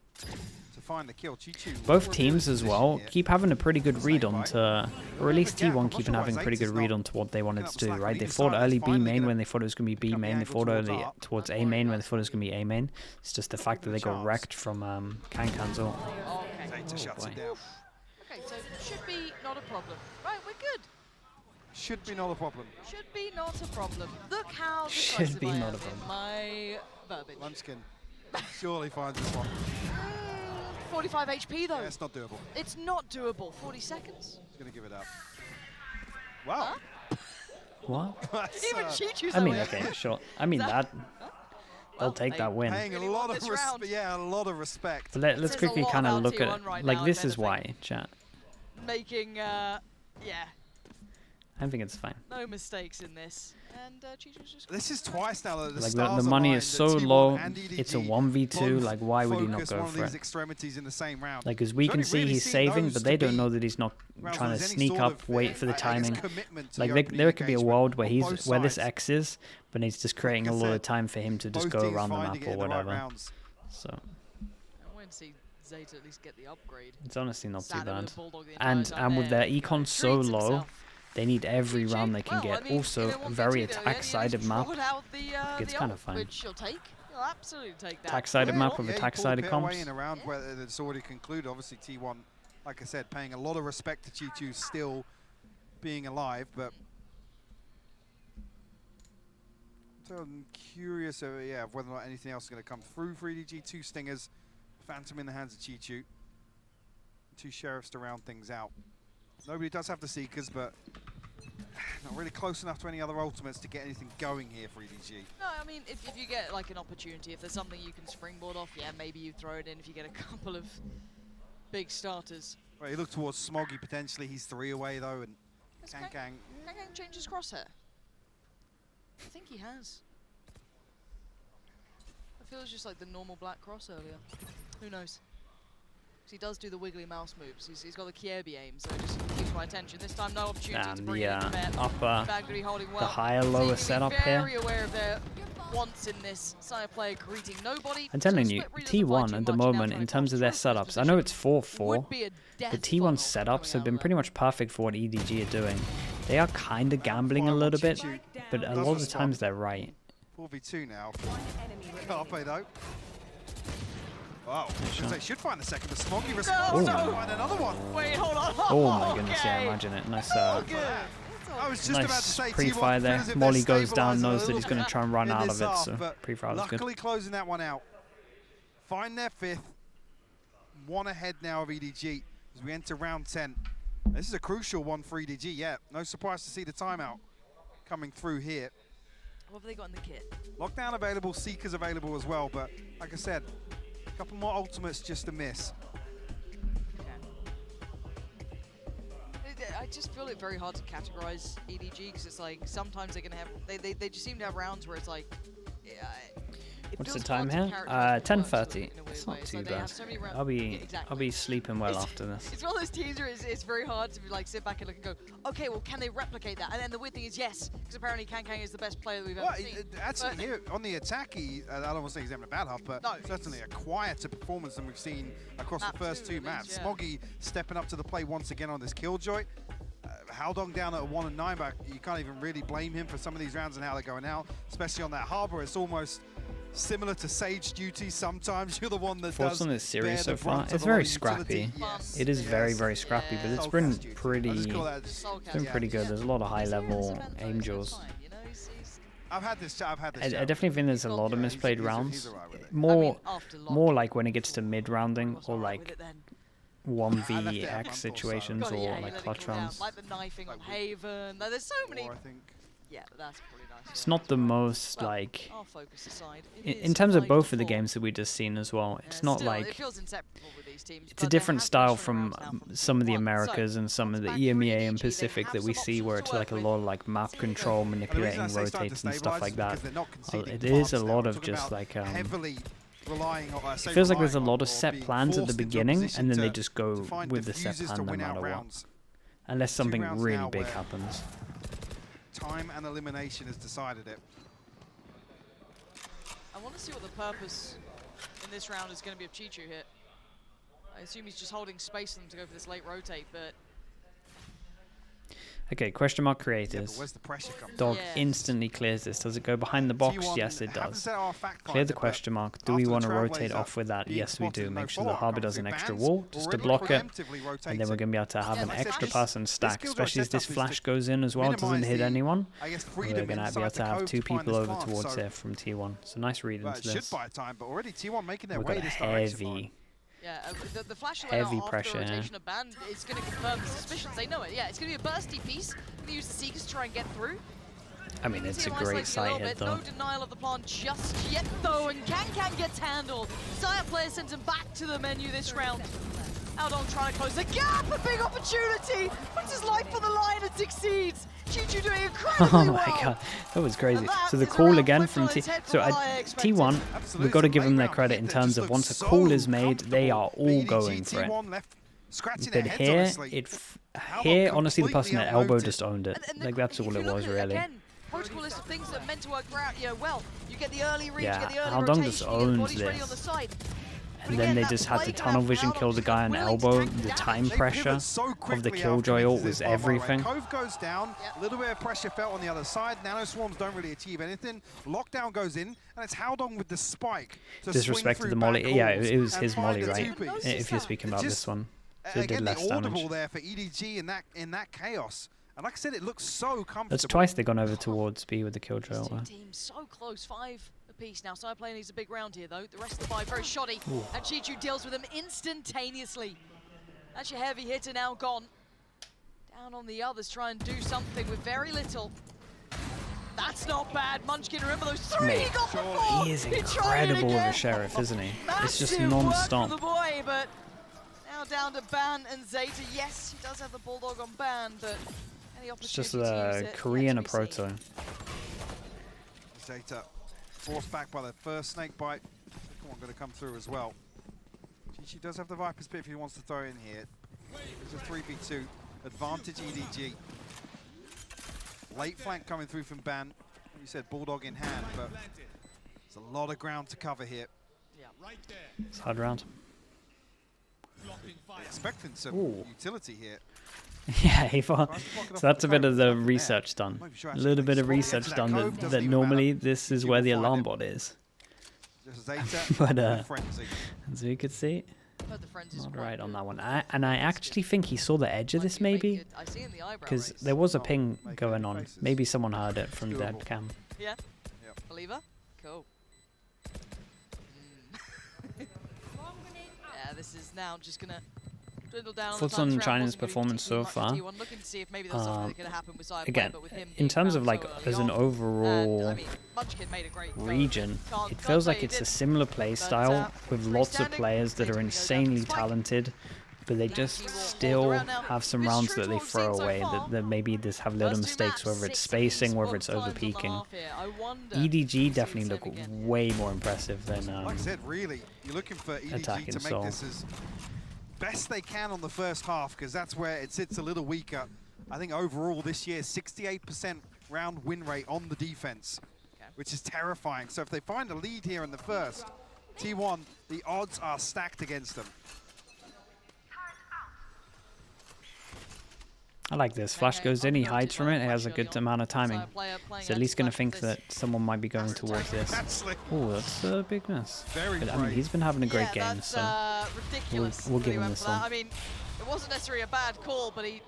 Speaker 5: to find the kill. Chi-Chu
Speaker 6: Both
Speaker 5: will
Speaker 6: teams
Speaker 5: be in
Speaker 6: as
Speaker 5: position
Speaker 6: well
Speaker 5: here.
Speaker 6: keep having a pretty good read
Speaker 5: Snake
Speaker 6: onto,
Speaker 5: bite.
Speaker 6: or at least
Speaker 5: Yeah, I'm
Speaker 6: T1
Speaker 5: not
Speaker 6: keeping
Speaker 5: sure why
Speaker 6: having a pretty
Speaker 5: Zayt
Speaker 6: good
Speaker 5: is
Speaker 6: read
Speaker 5: not
Speaker 6: onto what they wanted
Speaker 5: picking up
Speaker 6: to
Speaker 5: the
Speaker 6: do,
Speaker 5: slack
Speaker 6: right?
Speaker 5: on
Speaker 6: They
Speaker 5: either
Speaker 6: thought
Speaker 5: side.
Speaker 6: early
Speaker 5: It's
Speaker 6: B
Speaker 5: finally
Speaker 6: main
Speaker 5: gonna
Speaker 6: when they thought it was going to be B
Speaker 5: pick up the
Speaker 6: main, they
Speaker 5: angle
Speaker 6: thought
Speaker 5: towards
Speaker 6: early
Speaker 5: Art.
Speaker 6: towards A main when they thought it was going to be A main. It's just the fact that they got
Speaker 5: chance.
Speaker 6: wrecked from Kankan's ult.
Speaker 4: Okay.
Speaker 5: Zayt shuts
Speaker 6: boy.
Speaker 5: it down.
Speaker 4: Okay, so should be not a problem. Right, we're good.
Speaker 5: Should be not a problem.
Speaker 4: Should be not a problem. Look how
Speaker 6: Should
Speaker 4: decisive
Speaker 6: be
Speaker 4: I
Speaker 6: not
Speaker 4: am
Speaker 6: a problem.
Speaker 4: in my verbiage.
Speaker 5: Munchkin surely finds this one.
Speaker 4: 45 HP though.
Speaker 5: Yeah, it's not doable.
Speaker 4: It's not doable. 40 seconds.
Speaker 5: He's going to give it up. Wow.
Speaker 6: What?
Speaker 5: That's,
Speaker 4: Even Chi-Chu's
Speaker 6: I mean,
Speaker 4: like,
Speaker 6: okay, sure. I mean that. They'll
Speaker 4: Well,
Speaker 6: take
Speaker 4: hey,
Speaker 6: that win.
Speaker 5: paying a
Speaker 4: Really
Speaker 5: lot
Speaker 4: want
Speaker 5: of
Speaker 4: this round.
Speaker 5: respect. Yeah, a lot of respect.
Speaker 6: But let's
Speaker 4: Says a
Speaker 6: quickly
Speaker 4: lot
Speaker 6: kind of
Speaker 4: about
Speaker 6: look at
Speaker 4: T1
Speaker 6: it.
Speaker 4: right
Speaker 6: Like
Speaker 4: now,
Speaker 6: this
Speaker 4: if
Speaker 6: is
Speaker 4: anything.
Speaker 6: why, chat.
Speaker 4: making, yeah,
Speaker 6: I think it's fine.
Speaker 4: no mistakes in this. And Chi-Chu's just...
Speaker 5: This is twice now that the
Speaker 6: Like
Speaker 5: stars
Speaker 6: the money
Speaker 5: aligned,
Speaker 6: is
Speaker 5: that
Speaker 6: so
Speaker 5: T1
Speaker 6: low.
Speaker 5: and EDG
Speaker 6: It's a 1v2.
Speaker 5: both
Speaker 6: Like why would he not
Speaker 5: focus
Speaker 6: go
Speaker 5: one of
Speaker 6: for
Speaker 5: these
Speaker 6: it?
Speaker 5: extremities in the same round.
Speaker 6: Like, as we
Speaker 5: We've
Speaker 6: can
Speaker 5: only
Speaker 6: see,
Speaker 5: really
Speaker 6: he's
Speaker 5: seen
Speaker 6: saving,
Speaker 5: those
Speaker 6: but
Speaker 5: to
Speaker 6: they don't
Speaker 5: be
Speaker 6: know that he's not
Speaker 5: rounds
Speaker 6: trying
Speaker 5: where
Speaker 6: to
Speaker 5: there's any
Speaker 6: sneak
Speaker 5: sort
Speaker 6: up,
Speaker 5: of,
Speaker 6: wait for the
Speaker 5: I guess,
Speaker 6: timing.
Speaker 5: commitment to
Speaker 6: Like
Speaker 5: the opening
Speaker 6: there could be a
Speaker 5: engagement
Speaker 6: world where
Speaker 5: on
Speaker 6: he's
Speaker 5: both
Speaker 6: where this
Speaker 5: sides.
Speaker 6: X is, but he's just creating
Speaker 5: Like
Speaker 6: a
Speaker 5: I
Speaker 6: lot
Speaker 5: said,
Speaker 6: of time for him to just
Speaker 5: Both
Speaker 6: go
Speaker 5: teams
Speaker 6: around the
Speaker 5: finding
Speaker 6: map
Speaker 5: it
Speaker 6: or
Speaker 5: in the right
Speaker 6: whatever.
Speaker 5: rounds.
Speaker 6: So
Speaker 4: I want to see Zayt at least get the upgrade.
Speaker 6: it's honestly not too
Speaker 4: Sat
Speaker 6: bad.
Speaker 4: with Bulldog the entire
Speaker 6: And
Speaker 4: time
Speaker 6: with
Speaker 4: there.
Speaker 6: their econ so
Speaker 4: Treats
Speaker 6: low,
Speaker 4: himself.
Speaker 6: they need every
Speaker 4: Chi-Chu,
Speaker 6: round they can
Speaker 4: well,
Speaker 6: get.
Speaker 4: I mean,
Speaker 6: Also,
Speaker 4: in
Speaker 6: a
Speaker 4: 1v2
Speaker 6: very
Speaker 4: though,
Speaker 6: attack-sided
Speaker 4: he
Speaker 6: map.
Speaker 4: trotted out the
Speaker 6: It's
Speaker 4: ult,
Speaker 6: kind of fine.
Speaker 4: Which you'll take. You'll absolutely take that.
Speaker 6: Attack-sided
Speaker 5: Yeah,
Speaker 6: map with
Speaker 5: yeah, you
Speaker 6: attack-sided
Speaker 5: pulled a bit away
Speaker 6: comps.
Speaker 5: in a round where it's already concluded. Obviously, T1, like I said, paying a lot of respect to Chi-Chu still being alive, but so I'm curious of, yeah, of whether or not anything else is going to come through for EDG. 2 Stingers, Phantom in the hands of Chi-Chu. 2 Sheriffs to round things out. Nobody does have the Seekers, but not really close enough to any other ultimates to get anything going here for EDG.
Speaker 4: No, I mean, if you get like an opportunity, if there's something you can springboard off, yeah, maybe you throw it in if you get a couple of big starters.
Speaker 5: Right, you look towards Smoggy potentially. He's 3 away though, and
Speaker 4: Has
Speaker 5: Kang
Speaker 4: Kang changed his crosshair? I think he has. It feels just like the normal black cross earlier. Who knows? 'Cause he does do the wiggly mouse moves. He's got the Kierby aim, so it just keeps my attention. This time, no opportunity to
Speaker 6: And
Speaker 4: bring
Speaker 6: the
Speaker 4: it in there.
Speaker 6: upper,
Speaker 4: Baghdadi holding well.
Speaker 6: the higher lower
Speaker 4: Seemingly
Speaker 6: setup
Speaker 4: very
Speaker 6: here.
Speaker 4: aware of their wants in this. Sire player greeting nobody.
Speaker 6: I'm telling
Speaker 4: so
Speaker 6: you,
Speaker 4: Split really doesn't fight
Speaker 6: T1
Speaker 4: too
Speaker 6: at the
Speaker 4: much, now
Speaker 6: moment,
Speaker 4: trying
Speaker 6: in
Speaker 4: to
Speaker 6: terms of
Speaker 4: cast
Speaker 6: their
Speaker 4: through for his
Speaker 6: setups, I know
Speaker 4: position.
Speaker 6: it's 4-4,
Speaker 4: Would be a death
Speaker 6: but T1
Speaker 4: funnel
Speaker 6: setups
Speaker 4: coming
Speaker 6: have
Speaker 4: out
Speaker 6: been
Speaker 4: of
Speaker 6: pretty
Speaker 4: that.
Speaker 6: much perfect for what EDG are doing. They are kind of gambling a little bit, but a lot of the times they're right.
Speaker 5: 4v2 now. Carpe though. Wow, they should find the second, but Smoggy responds to find another one.
Speaker 4: Wait, hold on.
Speaker 6: Oh my goodness, yeah,
Speaker 4: Okay.
Speaker 6: imagine it. Nice,
Speaker 5: I was just about to
Speaker 6: nice
Speaker 5: say
Speaker 6: pre-fire
Speaker 5: T1
Speaker 6: there.
Speaker 5: feels as if
Speaker 6: Molly
Speaker 5: they're
Speaker 6: goes down,
Speaker 5: stabilising a
Speaker 6: knows that he's
Speaker 5: little
Speaker 6: going to
Speaker 5: bit
Speaker 6: try and run
Speaker 5: in
Speaker 6: out
Speaker 5: this
Speaker 6: of it,
Speaker 5: half,
Speaker 6: so
Speaker 5: but
Speaker 6: pre-fire was good.
Speaker 5: luckily closing that one out. Find their 5th. 1 ahead now of EDG as we enter round 10. This is a crucial one for EDG, yeah. No surprise to see the timeout coming through here.
Speaker 4: What have they got in the kit?
Speaker 5: Lockdown available, Seekers available as well, but like I said, a couple more ultimates just to miss.
Speaker 4: I just feel it very hard to categorize EDG because it's like sometimes they're gonna have they just seem to have rounds where it's like it
Speaker 6: What's the
Speaker 4: feels
Speaker 6: time
Speaker 4: hard to
Speaker 6: here?
Speaker 4: characterize what works
Speaker 6: 10:30.
Speaker 4: in a weird
Speaker 6: It's
Speaker 4: way.
Speaker 6: not
Speaker 4: It's
Speaker 6: too
Speaker 4: like they have
Speaker 6: bad.
Speaker 4: so many rounds-
Speaker 6: I'll
Speaker 4: Yeah,
Speaker 6: be
Speaker 4: exactly.
Speaker 6: sleeping well
Speaker 4: It's-
Speaker 6: after this.
Speaker 4: It's one of those teams where it's very hard to like sit back and look and go, okay, well, can they replicate that? And then the weird thing is, yes, because apparently Kang is the best player that we've
Speaker 5: Well,
Speaker 4: ever seen.
Speaker 5: actually,
Speaker 4: But-
Speaker 5: here on the attack, I don't want to say he's having a bad half, but
Speaker 4: No,
Speaker 5: certainly a quieter performance than we've seen across the
Speaker 4: Map
Speaker 5: first
Speaker 4: 2
Speaker 5: 2
Speaker 4: at least,
Speaker 5: maps.
Speaker 4: yeah.
Speaker 5: Smoggy stepping up to the plate once again on this Killjoy. Haldong down at 1 and 9, but you can't even really blame him for some of these rounds and how they're going out, especially on that Harbor. It's almost similar to Sage duty. Sometimes you're the one that
Speaker 6: Thoughts
Speaker 5: does
Speaker 6: on this series
Speaker 5: bear
Speaker 6: so
Speaker 5: the
Speaker 6: far?
Speaker 5: brunt of
Speaker 6: It's
Speaker 5: a lot
Speaker 6: very
Speaker 5: of utility.
Speaker 6: scrappy.
Speaker 5: Yes.
Speaker 6: It is very,
Speaker 5: Yes.
Speaker 6: very scrappy, but it's
Speaker 5: Soulcast
Speaker 6: been
Speaker 5: duty.
Speaker 6: pretty,
Speaker 5: I just call that
Speaker 4: Soulcast,
Speaker 6: been
Speaker 5: yeah.
Speaker 6: pretty good. There's a lot of high-level aim jaws.
Speaker 5: I've had this chat.
Speaker 6: I definitely think there's a lot of misplayed rounds.
Speaker 5: He's alright with it.
Speaker 6: More,
Speaker 4: after
Speaker 6: more like when it gets to mid-rounding or like
Speaker 4: I left it at
Speaker 6: 1vx
Speaker 5: month or so.
Speaker 6: situations
Speaker 4: God, yeah,
Speaker 6: or
Speaker 4: you
Speaker 6: like
Speaker 4: let it
Speaker 6: clutch
Speaker 4: cool down.
Speaker 6: rounds.
Speaker 4: Like the knifing on
Speaker 5: Like
Speaker 4: Haven. There's so many.
Speaker 5: Or I think.
Speaker 4: Yeah, but that's pretty nice.
Speaker 6: It's not the most
Speaker 4: Well,
Speaker 6: like
Speaker 4: Our focus aside,
Speaker 6: in terms of both of the games that we just seen as well. It's not
Speaker 4: still,
Speaker 6: like
Speaker 4: it feels inseparable with these teams,
Speaker 6: it's a
Speaker 4: but there
Speaker 6: different
Speaker 4: have been
Speaker 6: style
Speaker 4: string
Speaker 6: from
Speaker 4: rounds now from
Speaker 6: some of the
Speaker 4: T1.
Speaker 6: Americas
Speaker 4: So,
Speaker 6: and some of the
Speaker 4: back for
Speaker 6: EMEA
Speaker 4: EDG,
Speaker 6: and
Speaker 4: they
Speaker 6: Pacific
Speaker 4: have
Speaker 6: that we
Speaker 4: some
Speaker 6: see
Speaker 4: options
Speaker 6: where
Speaker 4: to
Speaker 6: it's
Speaker 4: work
Speaker 6: like a
Speaker 4: with.
Speaker 6: lot of like map control,
Speaker 5: And the reason
Speaker 6: manipulating
Speaker 5: I say starting to
Speaker 6: rotates and stuff
Speaker 5: stabilise
Speaker 6: like
Speaker 5: is
Speaker 6: that.
Speaker 5: because they're not conceding
Speaker 6: It is a
Speaker 5: fast now.
Speaker 6: lot
Speaker 5: We're
Speaker 6: of
Speaker 5: talking
Speaker 6: just
Speaker 5: about
Speaker 6: like
Speaker 5: heavily relying on.
Speaker 6: It feels like there's a lot of set plans at the beginning, and then they just go with the set plan no matter what. Unless something really big happens.
Speaker 5: Time and elimination has decided it.
Speaker 4: I want to see what the purpose in this round is going to be of Chichu here. I assume he's just holding space for them to go for this late rotate, but...
Speaker 6: Okay, question mark creators.
Speaker 5: Yeah, but where's the pressure come from?
Speaker 6: Dog instantly clears this. Does it go behind the box? Yes, it does. Clear the question mark. Do we want to rotate off with that? Yes, we do. Make sure the Harbor does an extra wall just to block it. And then we're going to be able to have an extra pass and stack, especially as this flash goes in as well. It doesn't hit anyone. We're going to be able to have 2 people over towards here from T1. So nice read into this. We've got heavy...
Speaker 4: Yeah, the flash
Speaker 6: heavy pressure.
Speaker 4: The rotation of ban is going to confirm the suspicions. They know it. Yeah, it's going to be a bursty piece. Going to use the Seekers to try and get through.
Speaker 6: I mean, it's a great sight hit, though.
Speaker 4: No denial of the plant just yet, though, and Can gets handled. Xayah player sends him back to the menu this round. Aldong trying to close the gap, a big opportunity. Puts his life on the line and succeeds. Chichu doing incredibly well.
Speaker 6: Oh my god, that was crazy. So the call again from T1, we've got to give them their credit in terms of once a call is made, they are all going for it. But here, honestly, the person at elbow just owned it. Like, that's all it was, really.
Speaker 4: Protocol list of things that are meant to work out, well. You get the early read,
Speaker 6: yeah,
Speaker 4: you get the early
Speaker 6: Aldong
Speaker 4: rotation,
Speaker 6: just owns this. And then they just had to tunnel vision kill the guy on elbow. The time pressure of the Killjoy ult was everything.
Speaker 5: Cove goes down, a little bit of pressure felt on the other side. Nano Swarms don't really achieve anything. Lockdown goes in, and it's Aldong with the spike.
Speaker 6: Disrespected the molly. Yeah, it was his molly, right? If you're speaking about this one. So it did less damage.
Speaker 5: There for EDG in that chaos. And like I said, it looks so comfortable.
Speaker 6: That's twice they've gone over towards B with the Killjoy ult.
Speaker 4: Teams so close, 5 apiece now. Xayah player needs a big round here, though. The rest of the 5 very shoddy. Ooh. And Chichu deals with them instantaneously. That's your heavy hitter now gone. Down on the others, try and do something with very little. That's not bad. Munchkin, remember those 3 he got before.
Speaker 6: He is incredible as a sheriff, isn't he? It's just non-stop.
Speaker 4: The boy, but now down to Ban and Zeta. Yes, he does have the Bulldog on Ban, but any
Speaker 6: it's just the Korean proto.
Speaker 5: Zeta forced back by the first snake bite. Come on, going to come through as well. She does have the Viper's Pit if he wants to throw in here. It's a 3v2. Advantage EDG. Late flank coming through from Ban. You said Bulldog in hand, but there's a lot of ground to cover here.
Speaker 4: Yeah,
Speaker 6: right there. It's a hard round.
Speaker 5: Expecting some utility here.
Speaker 6: Yeah, so that's a bit of the research done. A little bit of research done that normally this is where the alarm bot is. But as you could see, not right on that one. And I actually think he saw the edge of this maybe, because there was a ping going on. Maybe someone heard it from dead cam.
Speaker 4: Yeah? Believer? Cool. Yeah, this is now just going to dwindle down.
Speaker 6: Thoughts on China's performance so far? Again, in terms of like as an overall region, it feels like it's a similar play style with lots of players that are insanely talented, but they just still have some rounds that they throw away, that maybe just have little mistakes, whether it's spacing, whether it's over peaking. EDG definitely look way more impressive than
Speaker 5: like I said, really, you're looking for EDG
Speaker 6: attacking
Speaker 5: to make this as best they can on the first half, because that's where it sits a little weaker. I think overall this year, 68% round win rate on the defense, which is terrifying. So if they find a lead here in the first, T1, the odds are stacked against them.
Speaker 6: I like this. Flash goes in, he hides from it, he has a good amount of timing. He's at least going to think that someone might be going towards this. Oh, that's a big miss. But, I mean, he's been having a great game, so we'll give him this one.
Speaker 4: I mean, it wasn't necessarily a bad call, but he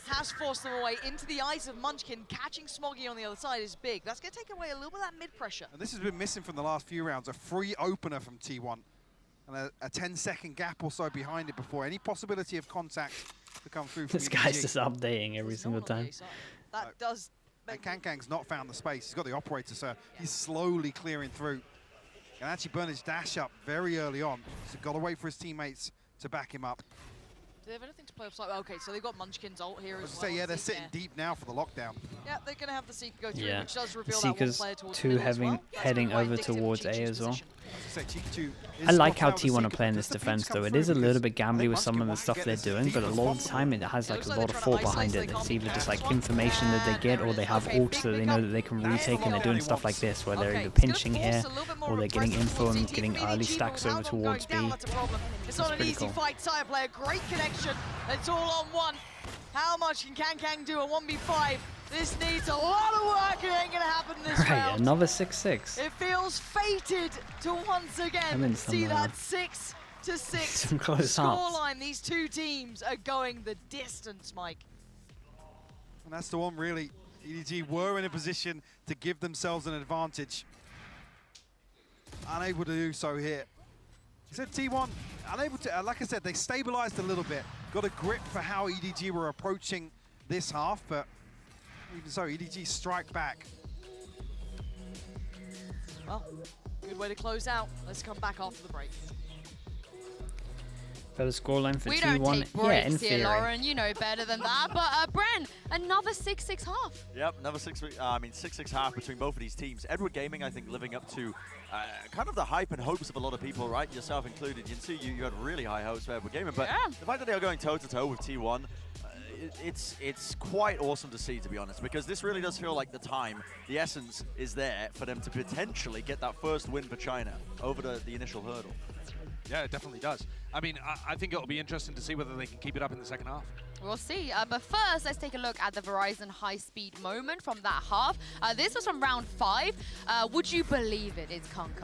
Speaker 4: has forced them away into the eyes of Munchkin. Catching Smoggy on the other side is big. That's going to take away a little bit of that mid-pressure.
Speaker 5: And this has been missing from the last few rounds, a free opener from T1. And a 10-second gap or so behind it before any possibility of contact to come through from
Speaker 6: This guy's just updating every single time.
Speaker 4: That does...
Speaker 5: And Kankang's not found the space. He's got the operator, so he's slowly clearing through. And actually burn his dash up very early on. So got to wait for his teammates to back him up.
Speaker 4: Do they have anything to play offside? Okay, so they've got Munchkin's ult here as well.
Speaker 5: Yeah, they're sitting deep now for the lockdown.
Speaker 4: Yeah, they're going to have the Seeker go through, which does reveal
Speaker 6: Seeker's
Speaker 4: that one player towards the middle as well.
Speaker 6: heading over towards A as well. I like how T1 are playing this defense, though. It is a little bit gambly with some of the stuff they're doing, but a lot of the time it has like a lot of thought behind it. It's either just like information that they get, or they have ults that they know that they can retake, and they're doing stuff like this, where they're either pinching here, or they're getting info and getting early stacks over towards B.
Speaker 4: It's not an easy fight. Sire player, great connection. It's all on one. How much can Kang do a 1v5? This needs a lot of work. It ain't gonna happen this round.
Speaker 6: Another 6-6.
Speaker 4: It feels fated to once again see that 6-6 scoreline. These two teams are going the distance, Mike.
Speaker 5: And that's the one, really. EDG were in a position to give themselves an advantage. Unable to do so here. He said T1 unable to, like I said, they stabilized a little bit. Got a grip for how EDG were approaching this half, but even so, EDG strike back.
Speaker 4: Well, good way to close out. Let's come back after the break.
Speaker 6: Better scoreline for T1.
Speaker 1: We don't take breaks
Speaker 6: in
Speaker 1: here,
Speaker 6: theory.
Speaker 1: Lauren. You know better than that. But Bren, another 6-6 half.
Speaker 3: Yep, another 6-6 half between both of these teams. Edward Gaming, I think, living up to kind of the hype and hopes of a lot of people, right? Yourself included. Jinsu, you had really high hopes for Edward Gaming, but the fact that they are going toe-to-toe with T1, it's quite awesome to see, to be honest, because this really does feel like the time, the essence is there for them to potentially get that first win for China over the initial hurdle.
Speaker 2: Yeah, it definitely does. I mean, I think it'll be interesting to see whether they can keep it up in the second half.
Speaker 1: We'll see. But first, let's take a look at the Verizon high-speed moment from that half. This was from round 5. Would you believe it? It's Kung.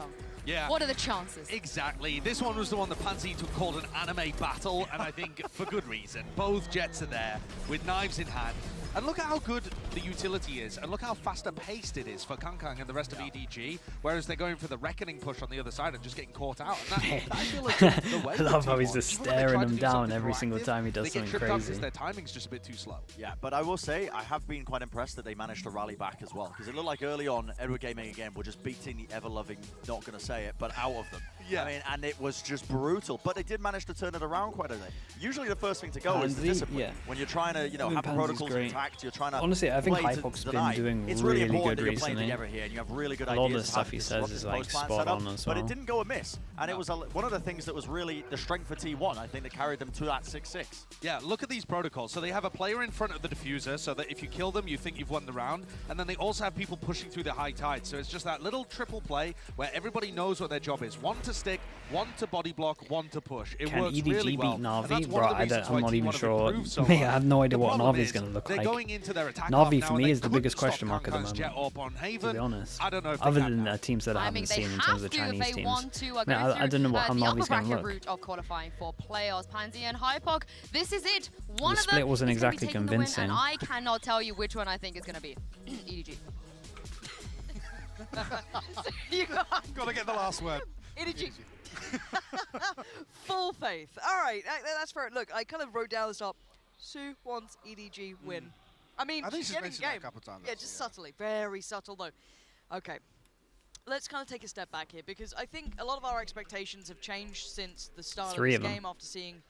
Speaker 2: Yeah.
Speaker 1: What are the chances?
Speaker 2: Exactly. This one was the one that Pansy called an anime battle, and I think for good reason. Both jets are there with knives in hand. And look at how good the utility is, and look how faster paced it is for Kang and the rest of EDG, whereas they're going for the reckoning push on the other side and just getting caught out. And that I feel like the way
Speaker 6: I love how he's
Speaker 2: T1,
Speaker 6: just
Speaker 2: even when they
Speaker 6: staring
Speaker 2: try to
Speaker 6: them
Speaker 2: do
Speaker 6: down
Speaker 2: something
Speaker 6: every single
Speaker 2: proactive,
Speaker 6: time he does
Speaker 2: they get
Speaker 6: something
Speaker 2: tripped up because
Speaker 6: crazy.
Speaker 2: their timing's just a bit too slow.
Speaker 3: Yeah, but I will say I have been quite impressed that they managed to rally back as well, because it looked like early on Edward Gaming again were just beating the ever-loving, not going to say it, but out of them.
Speaker 2: Yeah.
Speaker 3: I mean, and it was just brutal, but they did manage to turn it around quite a bit. Usually the first thing to go is the discipline. When you're trying to, have protocols intact, you're trying to
Speaker 6: honestly, I think Hypox's been doing really good recently.
Speaker 3: Here and you have really good
Speaker 6: a lot of the stuff he says is like spot on as well.
Speaker 3: But it didn't go amiss, and it was one of the things that was really the strength for T1, I think, that carried them to that 6-6.
Speaker 2: Yeah, look at these protocols. So they have a player in front of the diffuser, so that if you kill them, you think you've won the round, and then they also have people pushing through the high tide. So it's just that little triple play where everybody knows what their job is. One to stick, one to body block, one to push. It works
Speaker 6: EDG
Speaker 2: really well.
Speaker 6: beat Na'Vi? Bro, I'm not even sure. I have no idea what Na'Vi's going to look like. Na'Vi for me is the biggest question mark at the moment, to be honest.
Speaker 2: I don't know if
Speaker 6: other than the teams that I haven't seen in terms of Chinese teams. I don't know how Na'Vi's going to look.
Speaker 1: Route of qualifying for playoffs. Pansy and Hypox, this is it.
Speaker 6: The split wasn't exactly convincing.
Speaker 1: And I cannot tell you which one I think is going to be. EDG.
Speaker 5: Got to get the last word.
Speaker 4: EDG. Full faith. All right, that's fair. Look, I kind of wrote down the top. Sue wants EDG win. I mean,
Speaker 5: I think
Speaker 4: she's
Speaker 5: she's mentioned that a couple times.
Speaker 4: Yeah, just subtly. Very subtle, though. Okay. Let's kind of take a step back here, because I think a lot of our expectations have changed since the start of this game, after seeing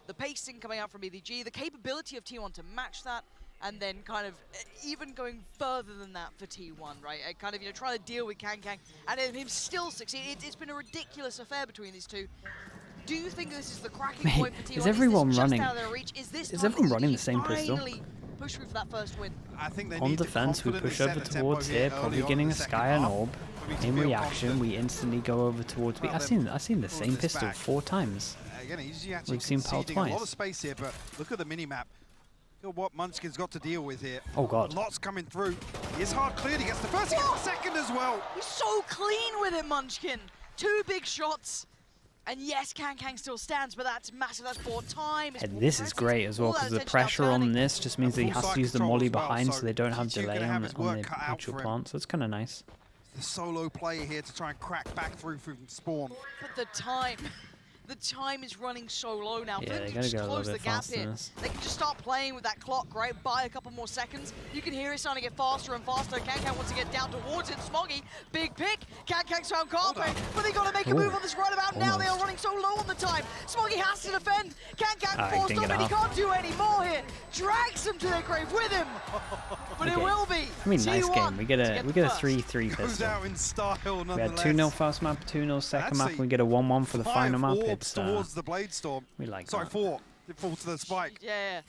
Speaker 4: the pacing coming out from EDG, the capability of T1 to match that, and then kind of even going further than that for T1, right? Kind of, trying to deal with Kang, and then him still succeed. It's been a ridiculous affair between these two. Do you think this is the cracking point for T1?
Speaker 6: Is everyone running?
Speaker 4: Is
Speaker 6: everyone running the same pistol?
Speaker 4: Push through for that first win.
Speaker 5: I think they
Speaker 6: on
Speaker 5: need
Speaker 6: defense, we push over towards here, probably getting a Sky and Orb. In reaction, we instantly go over towards B. I've seen the same pistol 4 times.
Speaker 5: Again,
Speaker 6: we've seen Pal twice.
Speaker 5: A lot of space here, but look at the mini-map. Look at what Munchkin's got to deal with here.
Speaker 6: Oh, God.
Speaker 5: Lots coming through. It's hard cleared. He gets the first, he gets the second as well.
Speaker 4: He's so clean with it, Munchkin. 2 big shots. And yes, Kang still stands, but that's massive. That's more time.
Speaker 6: And this is great as well, because the pressure on this just means that he has to use the molly behind, so they don't have delay on the actual plant. So it's kind of nice.
Speaker 5: The solo player here to try and crack back through from spawn.
Speaker 4: But the time. The time is running so low now.
Speaker 6: Yeah,
Speaker 4: Flint
Speaker 6: they
Speaker 4: can
Speaker 6: gotta
Speaker 4: just
Speaker 6: go a
Speaker 4: close
Speaker 6: little
Speaker 4: the
Speaker 6: bit
Speaker 4: gap
Speaker 6: faster
Speaker 4: here.
Speaker 6: than this.
Speaker 4: They can just start playing with that clock, right? Buy a couple more seconds. You can hear it starting to get faster and faster. Kankan wants to get down towards it. Smoggy, big pick. Kankan's found Carpe, but they gotta make a move on this right about now. They are running so low on the time. Smoggy has to defend. Kankan forced off, and he can't do any more here. Drags him to their grave with him. But it will be.
Speaker 6: I mean, nice game. We get a 3-3
Speaker 5: Goes
Speaker 6: pistol.
Speaker 5: out in style,
Speaker 6: We had
Speaker 5: nonetheless.
Speaker 6: 2-0 first map, 2-0 second map. We get a 1-1 for the final map. It's
Speaker 5: towards the Blade Storm.
Speaker 6: we like
Speaker 5: Sorry,
Speaker 6: that.
Speaker 5: 4. It falls to the spike.
Speaker 4: Yeah.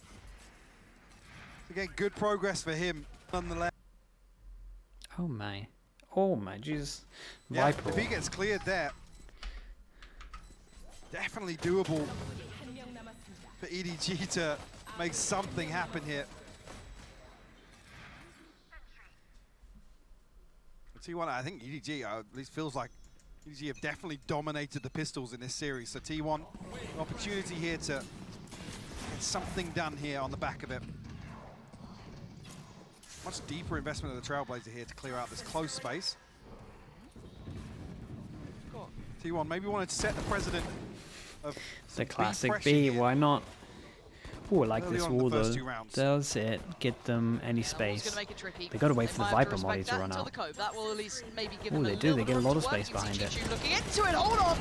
Speaker 5: Again, good progress for him, nonetheless.
Speaker 6: Oh my, Jesus.
Speaker 5: Yeah,
Speaker 6: Viper.
Speaker 5: if he gets cleared there, definitely doable for EDG to make something happen here. T1, I think EDG at least feels like EDG have definitely dominated the pistols in this series. So T1, an opportunity here to get something done here on the back of it. Much deeper investment of the Trailblazer here to clear out this close space. T1 maybe wanted to set the precedent of
Speaker 6: The classic B, why not? Oh, I like
Speaker 5: Early
Speaker 6: this
Speaker 5: on in the
Speaker 6: wall
Speaker 5: first
Speaker 6: though.
Speaker 5: 2 rounds.
Speaker 6: Does it get them any space? They gotta wait for the Viper molly to run out.
Speaker 4: That will at least maybe give
Speaker 6: Oh,
Speaker 4: them
Speaker 6: they
Speaker 4: a
Speaker 6: do. They
Speaker 4: little
Speaker 6: get a
Speaker 4: room
Speaker 6: lot
Speaker 4: to
Speaker 6: of
Speaker 4: work.
Speaker 6: space
Speaker 4: You can see
Speaker 6: behind it.
Speaker 4: Chichu looking into it. Hold on.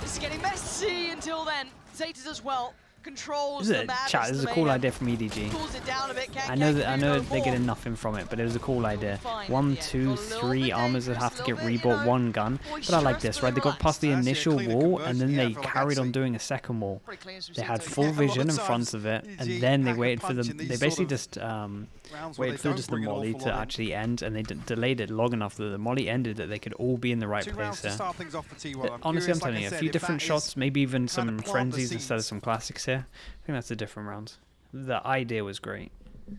Speaker 4: This is getting messy until then. Zeta as well controls the madness.
Speaker 6: Chat, this is a cool idea from EDG.
Speaker 4: Pulls it down a bit.
Speaker 6: I know they're getting nothing from it, but it was a cool idea. 1, 2, 3 armors that have to get rebought, 1 gun. But I like this, right? They got past the initial wall and then they carried on doing a second wall. They had full vision in front of it, and then they waited for them. They basically just waited for just the molly to actually end, and they delayed it long enough that the molly ended that they could all be in the right place there. Honestly, I'm telling you, a few different shots, maybe even some frenzies instead of some classics here. I think that's a different round. The idea was great.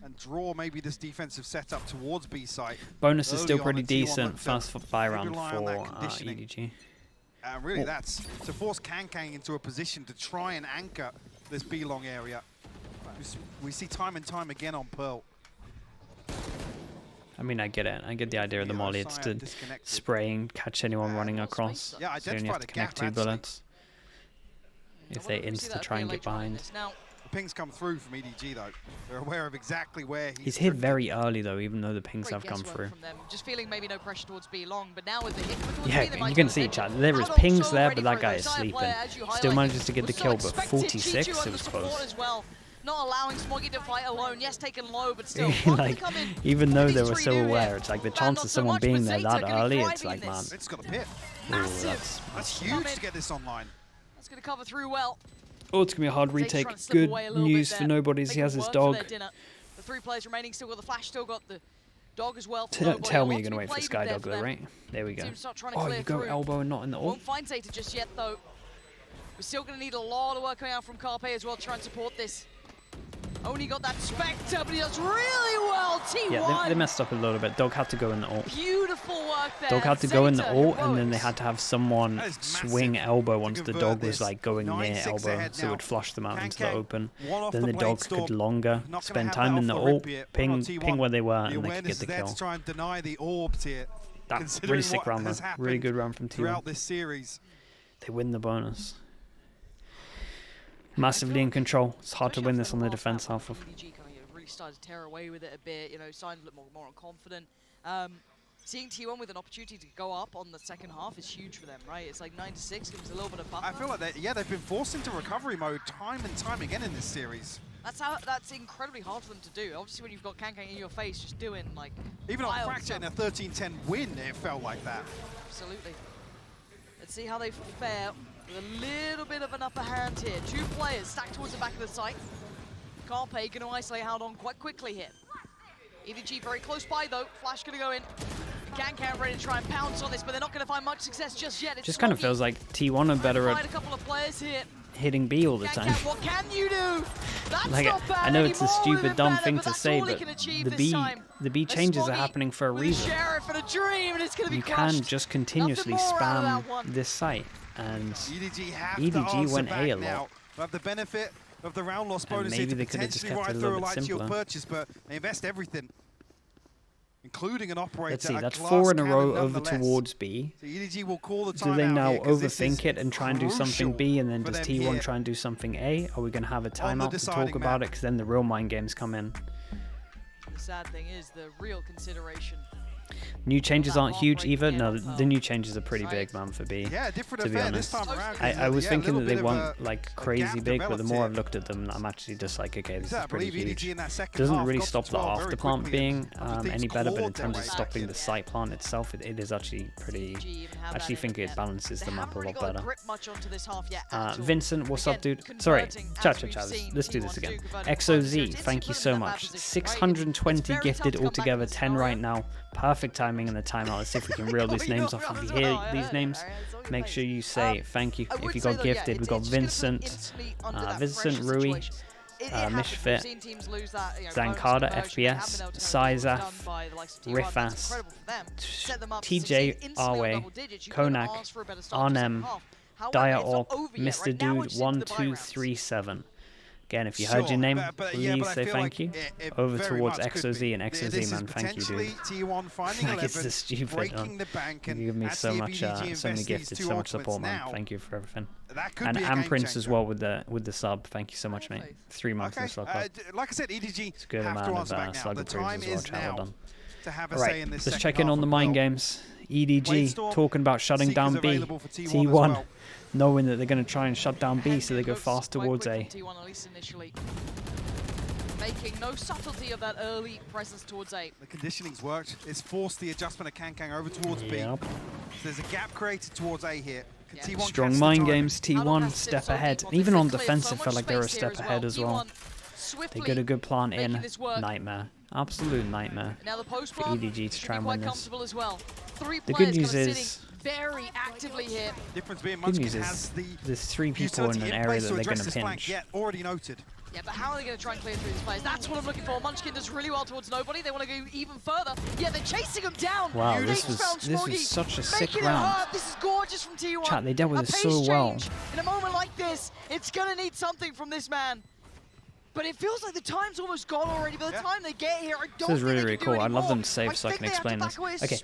Speaker 5: And draw maybe this defensive setup towards B site.
Speaker 6: Bonus is still pretty decent. First buy round for EDG.
Speaker 5: Really, that's to force Kankang into a position to try and anchor this B long area. We see time and time again on Pearl.
Speaker 6: I mean, I get it. I get the idea of the molly. It's to spray and catch anyone running across.
Speaker 5: Yeah,
Speaker 6: so you only have to connect 2 bullets. If they insta try and get behind.
Speaker 5: The pings come through from EDG though. They're aware of exactly where
Speaker 6: he's hit very early though, even though the pings have come through.
Speaker 4: Just feeling maybe no pressure towards B long, but now with the hit
Speaker 6: yeah, you can see, chat. There is pings there, but that guy is sleeping. Still manages to get the kill, but 46, it was close.
Speaker 4: Not allowing Smoggy to fight alone. Yes, taken low, but still.
Speaker 6: Like, even though they were so aware, it's like the chance of someone being there that early, it's like, man.
Speaker 5: It's got a pit.
Speaker 4: Massive.
Speaker 5: That's huge to get this online.
Speaker 4: That's going to cover through well.
Speaker 6: Oh, it's going to be a hard retake. Good news for Nobodies. He has his dog.
Speaker 4: The 3 players remaining still got the flash, still got the dog as well.
Speaker 6: Don't tell me you're going to wait for Sky Dog though, right? There we go. Oh, you go elbow and not in the ult.
Speaker 4: Won't find Zeta just yet though. We're still going to need a lot of work coming out from Carpe as well to try and support this. Only got that Spectre, but he does really well. T1.
Speaker 6: Yeah, they messed up a little bit. Dog had to go in the ult.
Speaker 4: Beautiful work there.
Speaker 6: Dog had to go in the ult, and then they had to have someone swing elbow once the dog was like going near elbow, so it would flush them out into the open. Then the dog could longer spend time in the ult, ping where they were, and they could get the kill.
Speaker 5: Try and deny the orbs here.
Speaker 6: That's really sick round though. Really good round from T1.
Speaker 5: Throughout this series,
Speaker 6: they win the bonus. Massively in control. It's hard to win this on the defense half of.
Speaker 4: EDG really started to tear away with it a bit, you know, starting to look more confident. Seeing T1 with an opportunity to go up on the second half is huge for them, right? It's like 9-6, gives a little bit of buffer.
Speaker 5: I feel like they've been forced into recovery mode time and time again in this series.
Speaker 4: That's incredibly hard for them to do. Obviously, when you've got Kankang in your face, just doing like
Speaker 5: even on Fracture in a 13-10 win, it felt like that.
Speaker 4: Absolutely. Let's see how they fare. With a little bit of an upper hand here. 2 players stacked towards the back of the site. Carpe going to isolate Haldon quite quickly here. EDG very close by though. Flash going to go in. Kankan ready to try and pounce on this, but they're not going to find much success just yet. It's
Speaker 6: just kind of feels like T1 are better at
Speaker 4: a couple of players here.
Speaker 6: Hitting B all the time.
Speaker 4: What can you do? That's
Speaker 6: like,
Speaker 4: not bad
Speaker 6: I know it's a stupid, dumb
Speaker 4: better,
Speaker 6: thing to say, but the B changes are happening for a reason. You can just continuously spam this site, and EDG went A a lot.
Speaker 5: Have the benefit of the round loss bonus
Speaker 6: maybe
Speaker 5: here to
Speaker 6: they could have just
Speaker 5: potentially
Speaker 6: kept it
Speaker 5: ride
Speaker 6: a
Speaker 5: through
Speaker 6: little
Speaker 5: a
Speaker 6: bit
Speaker 5: light shield
Speaker 6: simpler.
Speaker 5: purchase, but they invest everything. including an operator.
Speaker 6: Let's see, that's 4 in a row over towards B.
Speaker 5: So EDG will call the
Speaker 6: do they now overthink it and try and do
Speaker 5: crucial
Speaker 6: something B, and then does T1
Speaker 5: here.
Speaker 6: try and do something A? Are we going to have a timeout to talk about it? Because then the real mind games come in.
Speaker 4: The sad thing is the real consideration.
Speaker 6: New changes aren't huge either. No, the new changes are pretty big, man, for B.
Speaker 5: Yeah, different
Speaker 6: to be honest.
Speaker 5: this time around.
Speaker 6: I was thinking that they weren't like crazy big, but the more I've looked at them, I'm actually just like, okay, this is pretty huge. Doesn't really stop the after plant being any better, but in terms of stopping the site plant itself, it is actually pretty. I actually think it balances the map a lot better. Vincent, what's up, dude? Sorry, chat. Let's do this again. XOZ, thank you so much. 620 gifted altogether, 10 right now. Perfect timing in the timeout. Let's see if we can reel these names off. If you hear these names, make sure you say thank you. If you got gifted, we got Vincent, Rui, Mishfit, Zankada, FPS, Sizaf, Rifas, TJ, Arwe, Konak, Arnem, Dire Orp, Mr. Dude, 1237. Again, if you heard your name, please say thank you. Over towards XOZ and XOZ, man, thank you, dude. Like, it's just stupid. You give me so much, so many gifted, so much support, man. Thank you for everything. And Amprince as well with the sub. Thank you so much, mate. 3 months in the slot club.
Speaker 5: Like I said, EDG
Speaker 6: it's a good amount of slug approves as well. Chat, well done.
Speaker 5: Alright,
Speaker 6: let's check in on the mind games. EDG talking about shutting down B. T1 knowing that they're going to try and shut down B, so they go fast towards A.
Speaker 4: Making no subtlety of that early presence towards A.
Speaker 5: The conditioning's worked. It's forced the adjustment of Kang over towards B. So there's a gap created towards A here. T1
Speaker 6: strong mind games. T1 step ahead. Even on defensive, felt like they were a step ahead as well. They get a good plant in. Nightmare. Absolute nightmare for EDG to try and win this. The good news is,
Speaker 4: very actively here.
Speaker 5: Good news is
Speaker 6: there's 3 people in an area that they're going to pinch.
Speaker 5: Already noted.
Speaker 4: Yeah, but how are they going to try and clear through these players? That's what I'm looking for. Munchkin does really well towards nobody. They want to go even further. Yeah, they're chasing him down.
Speaker 6: Wow, this was such a sick round.
Speaker 4: This is gorgeous from T1.
Speaker 6: Chat, they dealt with it so well.
Speaker 4: In a moment like this, it's going to need something from this man. But it feels like the time's almost gone already. By the time they get here, I don't
Speaker 6: This is really, really cool. I'd love them to save so I can explain this. Okay,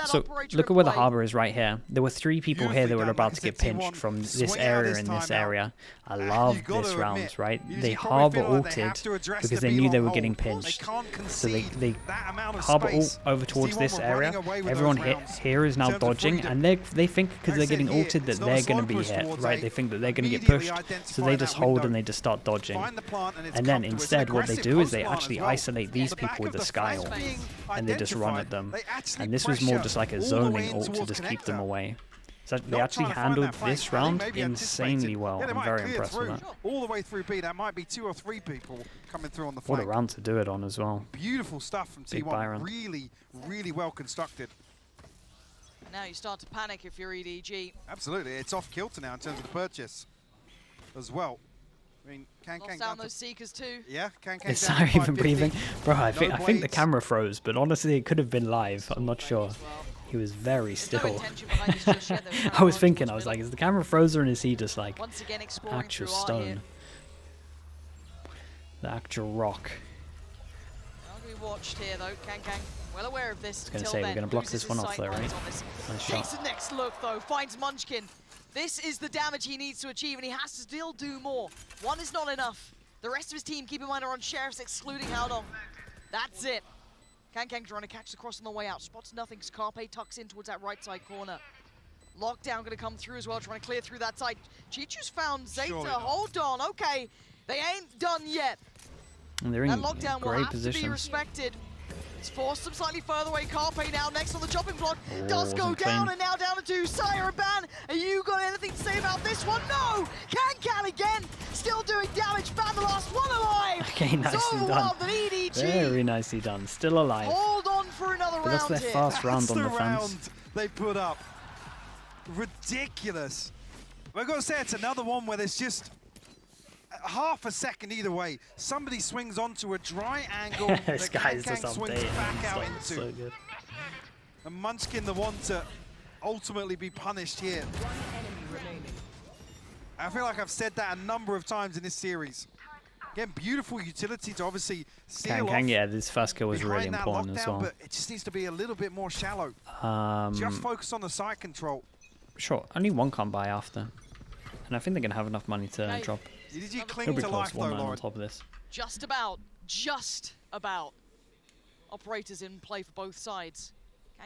Speaker 6: so look at where the harbor is right here. There were 3 people here that were about to get pinched from this area and this area. I love this round, right? They harbor ulted because they knew they were getting pinched. So they harbor ult over towards this area. Everyone here is now dodging, and they think because they're getting ulted that they're going to be hit, right? They think that they're going to get pushed, so they just hold and they just start dodging. And then instead what they do is they actually isolate these people with the Sky ult, and they just run at them. And this was more just like a zoning ult to just keep them away. So they actually handled this round insanely well. I'm very impressed with that.
Speaker 5: All the way through B, that might be 2 or 3 people coming through on the
Speaker 6: flank. What a round to do it on as well.
Speaker 5: Beautiful stuff from T1. Really, really well constructed.
Speaker 4: Now you start to panic if you're EDG.
Speaker 5: Absolutely, it's off kilter now in terms of the purchase as well. I mean,
Speaker 4: Lost down those Seekers too.
Speaker 5: Yeah,
Speaker 6: It's not even breathing. Bro, I think the camera froze, but honestly it could have been live. I'm not sure. He was very still. I was thinking, I was like, is the camera frozen or is he just like actual stone? The actual rock.
Speaker 4: Not going to be watched here though. Kang, well aware of this.
Speaker 6: I was going to say, we're going to block this one off though, right? Nice shot.
Speaker 4: Takes the next look though, finds Munchkin. This is the damage he needs to achieve, and he has to still do more. 1 is not enough. The rest of his team, keep in mind, are on Sheriffs, excluding Haldong. That's it. Kang trying to catch the cross on the way out. Spots nothing. Scarpe tucks in towards that right side corner. Lockdown going to come through as well, trying to clear through that side. Chichu's found Zeta. Hold on. Okay. They ain't done yet.
Speaker 6: And they're in
Speaker 4: Lockdown
Speaker 6: great
Speaker 4: will have
Speaker 6: position.
Speaker 4: to be respected. It's forced them slightly further away. Carpe now next on the chopping block. Does go down and now down to 2. Sire and Ban, are you got anything to say about this one? No! Kang again, still doing damage. Ban the last one alive.
Speaker 6: Okay, nicely done. Very nicely done. Still alive.
Speaker 4: Hold on for another round.
Speaker 6: That's their fast round on the fence.
Speaker 5: Round they put up. Ridiculous. We've got to say it's another one where there's just half a second either way. Somebody swings onto a dry angle
Speaker 6: this guy's just
Speaker 5: swings back out into.
Speaker 6: So good.
Speaker 5: And Munchkin the one to ultimately be punished here. I feel like I've said that a number of times in this series. Again, beautiful utility to obviously seal
Speaker 6: Kang,
Speaker 5: off.
Speaker 6: yeah, this first kill was really important as well.
Speaker 5: But it just needs to be a little bit more shallow. Just focus on the side control.
Speaker 6: Sure, only one can't buy after. And I think they're going to have enough money to drop.
Speaker 5: EDG cling to life, though,
Speaker 6: Lauren. On top of this.
Speaker 4: Just about. Operators in play for both sides.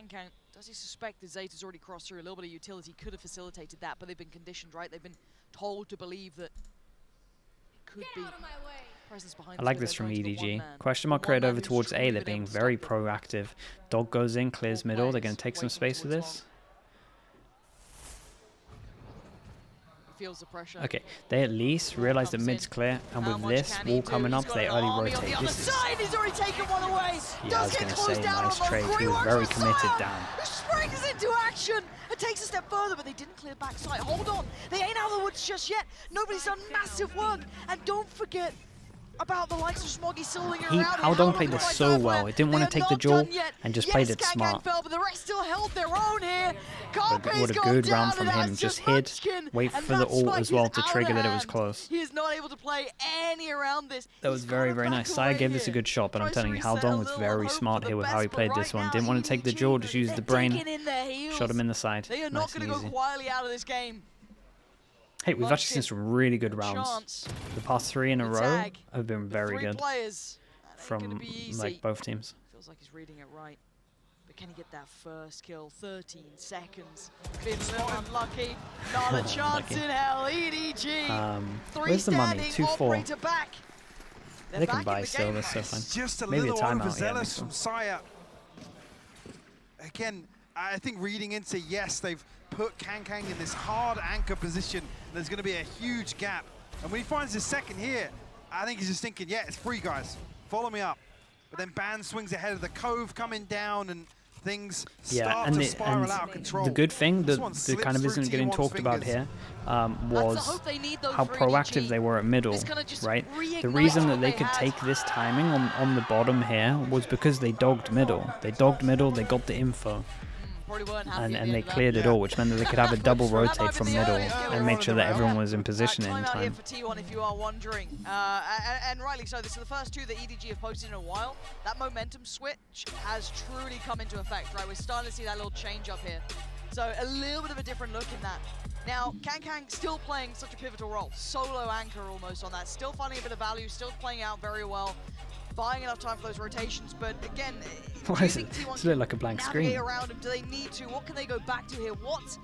Speaker 4: Kang, does he suspect that Zeta's already crossed through? A little bit of utility could have facilitated that, but they've been conditioned, right? They've been told to believe that it could be presence behind.
Speaker 6: I like this from EDG. Question mark crate over towards A. They're being very proactive. Dog goes in, clears middle. They're going to take some space with this.
Speaker 4: Feels the pressure.
Speaker 6: Okay, they at least realize that mid's clear, and with this wall coming up, they early rotate.
Speaker 4: This is... He's already taken one away.
Speaker 6: Yeah, I was going to say, nice trade. He was very committed down.
Speaker 4: Springs into action and takes a step further, but they didn't clear backside. Hold on, they ain't out of the woods just yet. Nobody's done massive work, and don't forget about the likes of Smoggy sitting around.
Speaker 6: Haldon played this so well. It didn't want to take the duel and just played it smart.
Speaker 4: Fell, but the rest still held their own here.
Speaker 6: What a good round from him. Just hid, wait for the ult as well to trigger that it was close.
Speaker 4: He is not able to play any around this.
Speaker 6: That was very, very nice. Saya gave this a good shot, but I'm telling you, Haldon was very smart here with how he played this one. Didn't want to take the duel, just used the brain. Shot him in the side.
Speaker 4: They are not going to go quietly out of this game.
Speaker 6: Hey, we've actually seen some really good rounds. The past 3 in a row have been very good from like both teams.
Speaker 4: Feels like he's reading it right. But can he get that first kill? 13 seconds. Been a little unlucky. Not a chance in hell. EDG.
Speaker 6: Where's the money? 2-4. They can buy still. That's so fine.
Speaker 5: Just a
Speaker 6: Maybe
Speaker 5: little
Speaker 6: a timeout.
Speaker 5: overzealous from Saya. Again, I think reading into, yes, they've put Kang in this hard anchor position. There's going to be a huge gap. And when he finds his second here, I think he's just thinking, yeah, it's free, guys. Follow me up. But then Ban swings ahead of the cove coming down, and things start to spiral out of control.
Speaker 6: The good thing that kind of isn't getting talked about here was how proactive they were at middle, right? The reason that they could take this timing on the bottom here was because they dogged middle. They dogged middle, they got the info. And they cleared it all, which meant that they could have a double rotate from middle and make sure that everyone was in position in time.
Speaker 4: For T1, if you are wondering, and rightly so. This is the first 2 that EDG have posted in a while. That momentum switch has truly come into effect, right? We're starting to see that little change up here. So a little bit of a different look in that. Now, Kang still playing such a pivotal role, solo anchor almost on that, still finding a bit of value, still playing out very well. Buying enough time for those rotations, but again,
Speaker 6: why is it? It's like a blank screen.
Speaker 4: Around him? Do they need to? What can they go back to here? What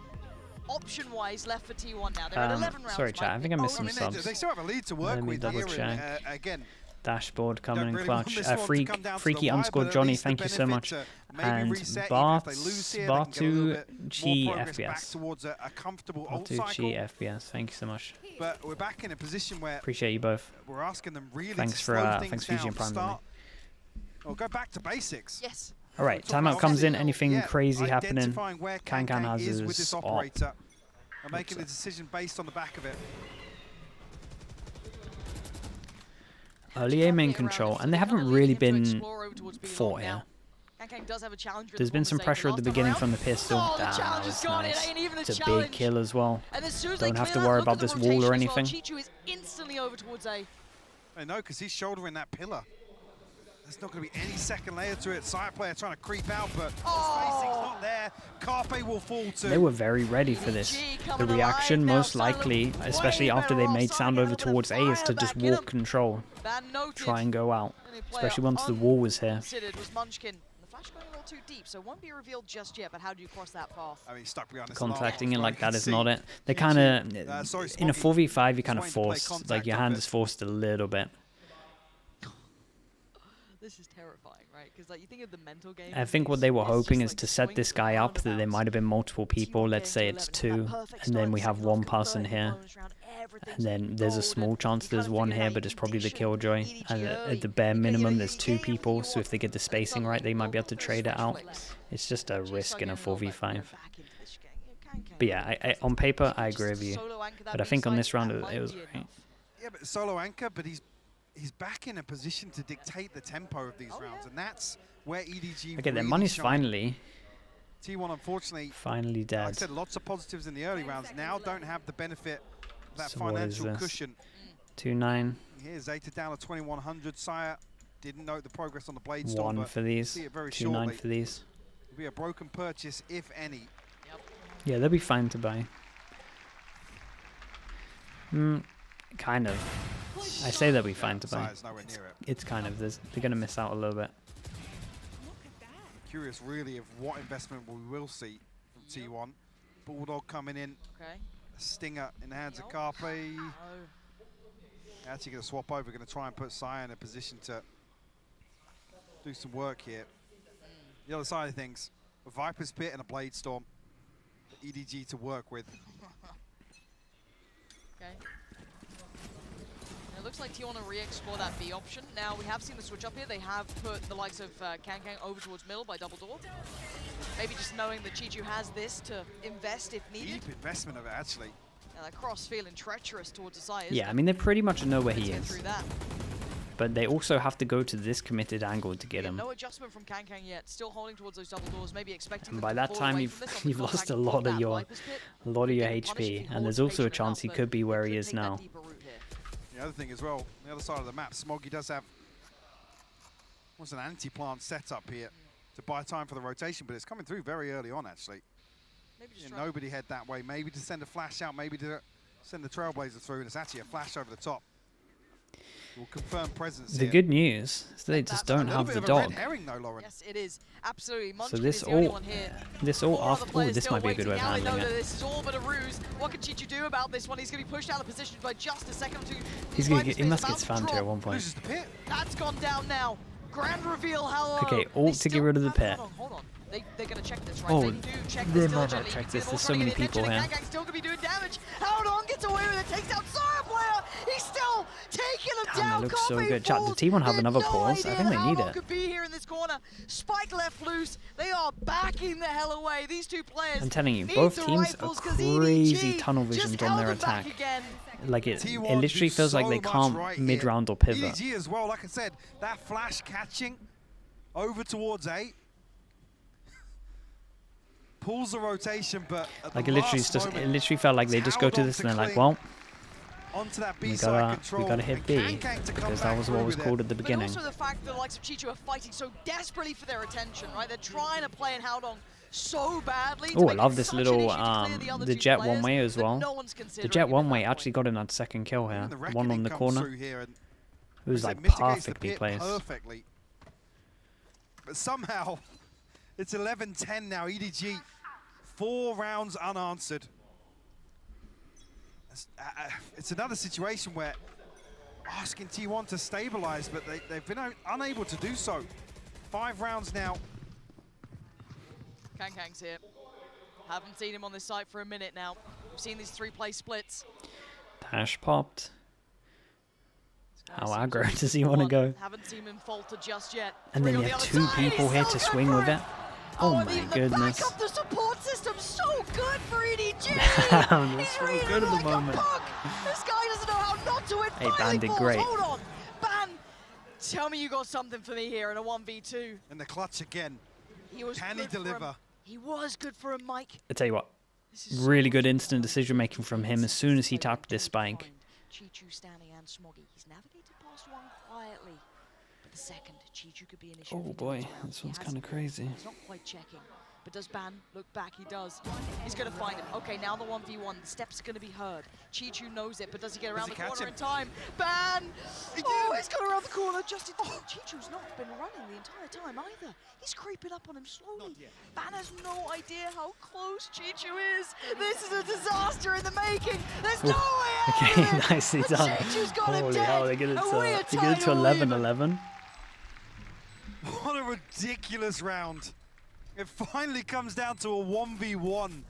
Speaker 4: option-wise left for T1 now? They're at 11 rounds.
Speaker 6: Sorry, chat. I think I missed some subs.
Speaker 5: They still have a lead to work with here. Again,
Speaker 6: dashboard coming in clutch. Freaky_ Johnny, thank you so much. And Bartu G FPS. Bartu G FPS, thank you so much.
Speaker 5: But we're back in a position where
Speaker 6: appreciate you both.
Speaker 5: We're asking them really
Speaker 6: thanks
Speaker 5: to
Speaker 6: for
Speaker 5: slow things
Speaker 6: using Prime.
Speaker 5: We'll go back to basics.
Speaker 4: Yes.
Speaker 6: All right, timeout comes in. Anything crazy happening? Kang has his
Speaker 5: with this operator. I'm making the decision based on the back of it.
Speaker 6: Early aim in control, and they haven't really been fought here. There's been some pressure at the beginning from the pistol. Damn, that was nice. It's a big kill as well. Don't have to worry about this wall or anything.
Speaker 5: I know, because he's shouldering that pillar. There's not going to be any second layer to it. Side player trying to creep out, but spacing's not there. Carpe will fall too.
Speaker 6: They were very ready for this. The reaction, most likely, especially after they made sound over towards A, is to just walk control. Try and go out, especially once the wall was here.
Speaker 4: Too deep, so won't be revealed just yet, but how do you cross that path?
Speaker 5: I mean, stuck behind this
Speaker 6: contacting it like that is not it. They kind of, in a 4v5, you kind of forced, like your hand is forced a little bit.
Speaker 4: This is terrifying, right? Because like you think of the mental game.
Speaker 6: I think what they were hoping is to set this guy up that there might have been multiple people. Let's say it's 2, and then we have 1 person here. And then there's a small chance there's 1 here, but it's probably the Killjoy. And at the bare minimum, there's 2 people. So if they get the spacing right, they might be able to trade it out. It's just a risk in a 4v5. But yeah, on paper, I agree with you. But I think on this round, it was right.
Speaker 5: Yeah, but solo anchor, but he's back in a position to dictate the tempo of these rounds, and that's where EDG.
Speaker 6: Okay, their money's finally.
Speaker 5: T1, unfortunately,
Speaker 6: finally dead.
Speaker 5: Like I said, lots of positives in the early rounds. Now don't have the benefit of that financial cushion.
Speaker 6: 2-9.
Speaker 5: Here's Zeta down to 2100. Sire didn't note the progress on the Blade Storm.
Speaker 6: 1 for these.
Speaker 5: 2-9
Speaker 6: for these.
Speaker 5: It'll be a broken purchase, if any.
Speaker 4: Yep.
Speaker 6: Yeah, they'll be fine to buy. Kind of. I say they'll be fine to buy.
Speaker 5: Sire's nowhere near it.
Speaker 6: It's kind of, they're going to miss out a little bit.
Speaker 5: Curious, really, of what investment we will see from T1. Bulldog coming in.
Speaker 4: Okay.
Speaker 5: A stinger in the hands of Carpe. Actually going to swap over, going to try and put Sire in a position to do some work here. The other side of things, a Viper's Pit and a Blade Storm. The EDG to work with.
Speaker 4: Okay. It looks like T1 will re-explore that B option. Now, we have seen the switch up here. They have put the likes of Kankang over towards middle by double door. Maybe just knowing that Chichu has this to invest if needed.
Speaker 5: Deep investment of it, actually.
Speaker 4: Now, that cross feeling treacherous towards the side.
Speaker 6: Yeah, I mean, they pretty much know where he is.
Speaker 4: Through that.
Speaker 6: But they also have to go to this committed angle to get him.
Speaker 4: No adjustment from Kankang yet. Still holding towards those double doors, maybe expecting.
Speaker 6: And by that time, you've lost a lot of your HP, and there's also a chance he could be where he is now.
Speaker 5: The other thing as well, on the other side of the map, Smoggy does have what's an anti-plant setup here to buy time for the rotation, but it's coming through very early on, actually. Nobody head that way. Maybe to send a flash out, maybe to send the Trailblazer through, and it's actually a flash over the top. We'll confirm presence
Speaker 6: The good news is they just don't have the dog.
Speaker 4: Yes, it is. Absolutely.
Speaker 6: So this all after, oh, this might be a good way of handling it.
Speaker 4: This is all but a ruse. What can Chichu do about this one? He's going to be pushed out of position by just a second or two.
Speaker 6: He's going to get, he must get spammed here at one point.
Speaker 4: That's gone down now. Grand reveal, hello.
Speaker 6: Okay, ult to get rid of the pit.
Speaker 4: Hold on. They're going to check this, right?
Speaker 6: Oh,
Speaker 4: they do check
Speaker 6: they're
Speaker 4: this
Speaker 6: not
Speaker 4: diligently.
Speaker 6: check this. There's so many people here.
Speaker 4: Kankang's still going to be doing damage. Howdong gets away with it, takes out Sire player. He's still taking him down.
Speaker 6: That looks so good. Chat, the T1 have another pause. I think they need it.
Speaker 4: Could be here in this corner. Spike left loose. They are backing the hell away. These two players.
Speaker 6: I'm telling you, both teams are crazy tunnel visions on their attack. Like it literally feels like they can't mid-round or pivot.
Speaker 5: EDG as well, like I said, that flash catching over towards A. Pulls the rotation, but
Speaker 6: like it literally felt like they just go to this and they're like, well, we gotta hit B because that was what was called at the beginning.
Speaker 4: But also the fact that the likes of Chichu are fighting so desperately for their attention, right? They're trying to play in Howdong so badly.
Speaker 6: Oh, I love this little the jet one way as well. The jet one way actually got in that second kill here. One on the corner. It was like perfectly placed.
Speaker 5: Perfectly. But somehow it's 11-10 now. EDG. 4 rounds unanswered. It's another situation where asking T1 to stabilize, but they've been unable to do so. 5 rounds now.
Speaker 4: Kankang's here. Haven't seen him on this site for a minute now. We've seen these 3-play splits.
Speaker 6: Dash popped. How aggro does he want to go?
Speaker 4: Haven't seen him falter just yet.
Speaker 6: And then you have 2 people here to swing with it. Oh my goodness.
Speaker 4: The the support system so good for EDG.
Speaker 6: He's so good at the moment.
Speaker 4: This guy doesn't know how not to win.
Speaker 6: Hey, Ban did great.
Speaker 4: Hold on. Ban, tell me you got something for me here in a 1v2.
Speaker 5: And the clutch again.
Speaker 4: Can he deliver? He was good for him, Mike.
Speaker 6: I tell you what, really good instant decision making from him as soon as he tapped this spike.
Speaker 4: Chichu, Stanley, and Smoggy. He's navigated past one quietly. But the second, Chichu could be an issue.
Speaker 6: Oh boy, this one's kind of crazy.
Speaker 4: He's not quite checking. But does Ban look back? He does. He's going to find him. Okay, now the 1v1. The step's going to be heard. Chichu knows it, but does he get around the corner in time? Ban! Oh, he's got around the corner just in time. Chichu's not been running the entire time either. He's creeping up on him slowly. Ban has no idea how close Chichu is. This is a disaster in the making. There's no way out.
Speaker 6: Okay, nicely done. Holy hell, they get it to 11-11.
Speaker 5: What a ridiculous round. It finally comes down to a 1v1.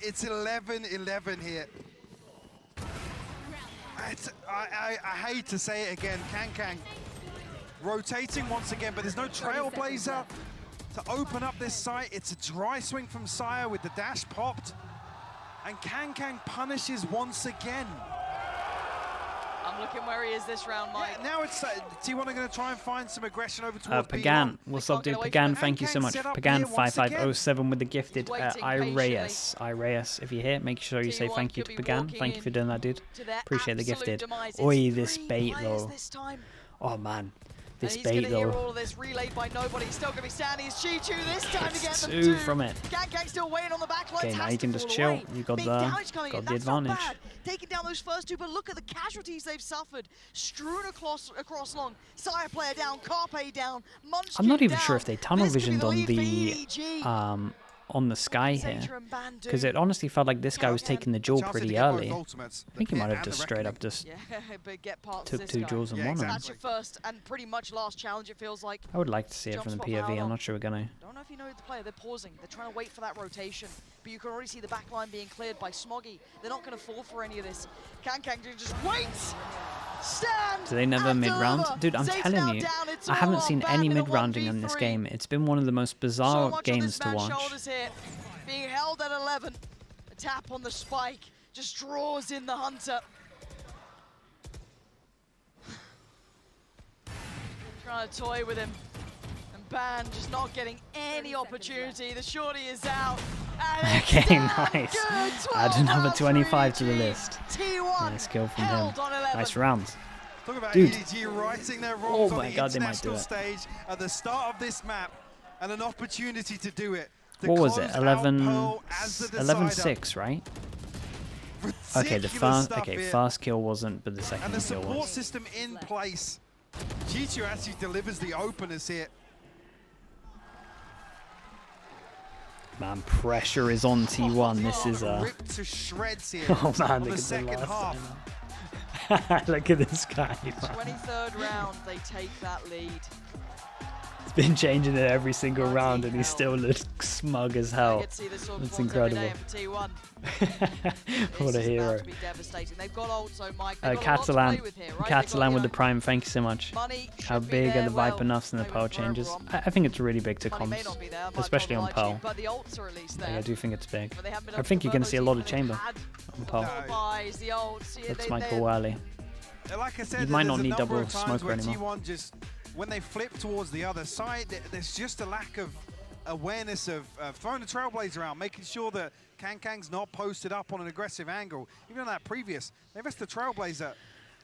Speaker 5: It's 11-11 here. I hate to say it again, Kankang rotating once again, but there's no Trailblazer to open up this site. It's a dry swing from Sire with the dash popped, and Kankang punishes once again.
Speaker 4: I'm looking where he is this round, Mike.
Speaker 5: Yeah, now it's T1 are going to try and find some aggression over towards
Speaker 6: Pagan, what's up, dude? Pagan, thank you so much. Pagan5507 with the gifted Ireas. If you're here, make sure you say thank you to Pagan. Thank you for doing that, dude. Appreciate the gifted. Oi, this bait though. Oh man. This bait though.
Speaker 4: All of this relayed by nobody. He's still going to be standing. It's Chi-Chu this time to get them
Speaker 6: two from it.
Speaker 4: Gang still waiting on the back line.
Speaker 6: Okay, now you can just chill. You got the advantage.
Speaker 4: Taking down those first two, but look at the casualties they've suffered. Strewn across long. Sire player down, Carpe down, Munchkin
Speaker 6: I'm not even
Speaker 4: down.
Speaker 6: sure if they tunnel visioned on the sky here, because it honestly felt like this guy was taking the jewel pretty early. I think he might have just straight up just took 2 jewels and won him.
Speaker 4: That's your first and pretty much last challenge, it feels like.
Speaker 6: I would like to see it from the POV. I'm not sure we're gonna.
Speaker 4: Don't know if you know the player. They're pausing. They're trying to wait for that rotation. But you can already see the back line being cleared by Smoggy. They're not going to fall for any of this. Kankang just wait! Stand!
Speaker 6: Do they never mid-round? Dude, I'm telling you, I haven't seen any mid-rounding in this game. It's been one of the most bizarre games to watch.
Speaker 4: Here, being held at 11. A tap on the spike just draws in the hunter. Trying to toy with him. And Ban just not getting any opportunity. The shorty is out.
Speaker 6: Okay, nice. Add another 25 to the list. Nice kill from him. Nice rounds. Dude.
Speaker 5: EDG writing their roles
Speaker 6: oh my god, they might do it.
Speaker 5: Stage at the start of this map, and an opportunity to do it.
Speaker 6: What was it? 11-6, right? Okay, the first kill wasn't, but the second kill was.
Speaker 5: And the support system in place. Chi-Chu actually delivers the openers here.
Speaker 6: Man, pressure is on T1. This is
Speaker 5: ripped to shreds here.
Speaker 6: Oh man, look at the last half. Look at this guy.
Speaker 4: 23rd round, they take that lead.
Speaker 6: It's been changing it every single round, and he still looks smug as hell. That's incredible. What a hero. Catalan with the prime, thank you so much. How big are the Viper nuffs and the Pearl changes? I think it's really big to comms, especially on Pearl. I do think it's big. I think you're going to see a lot of chamber on Pearl. That's Michael Worley.
Speaker 5: Like I said,
Speaker 6: you might not need double smoker anymore.
Speaker 5: When they flip towards the other side, there's just a lack of awareness of throwing the Trailblazer out, making sure that Kankang's not posted up on an aggressive angle. Even on that previous, they rest the Trailblazer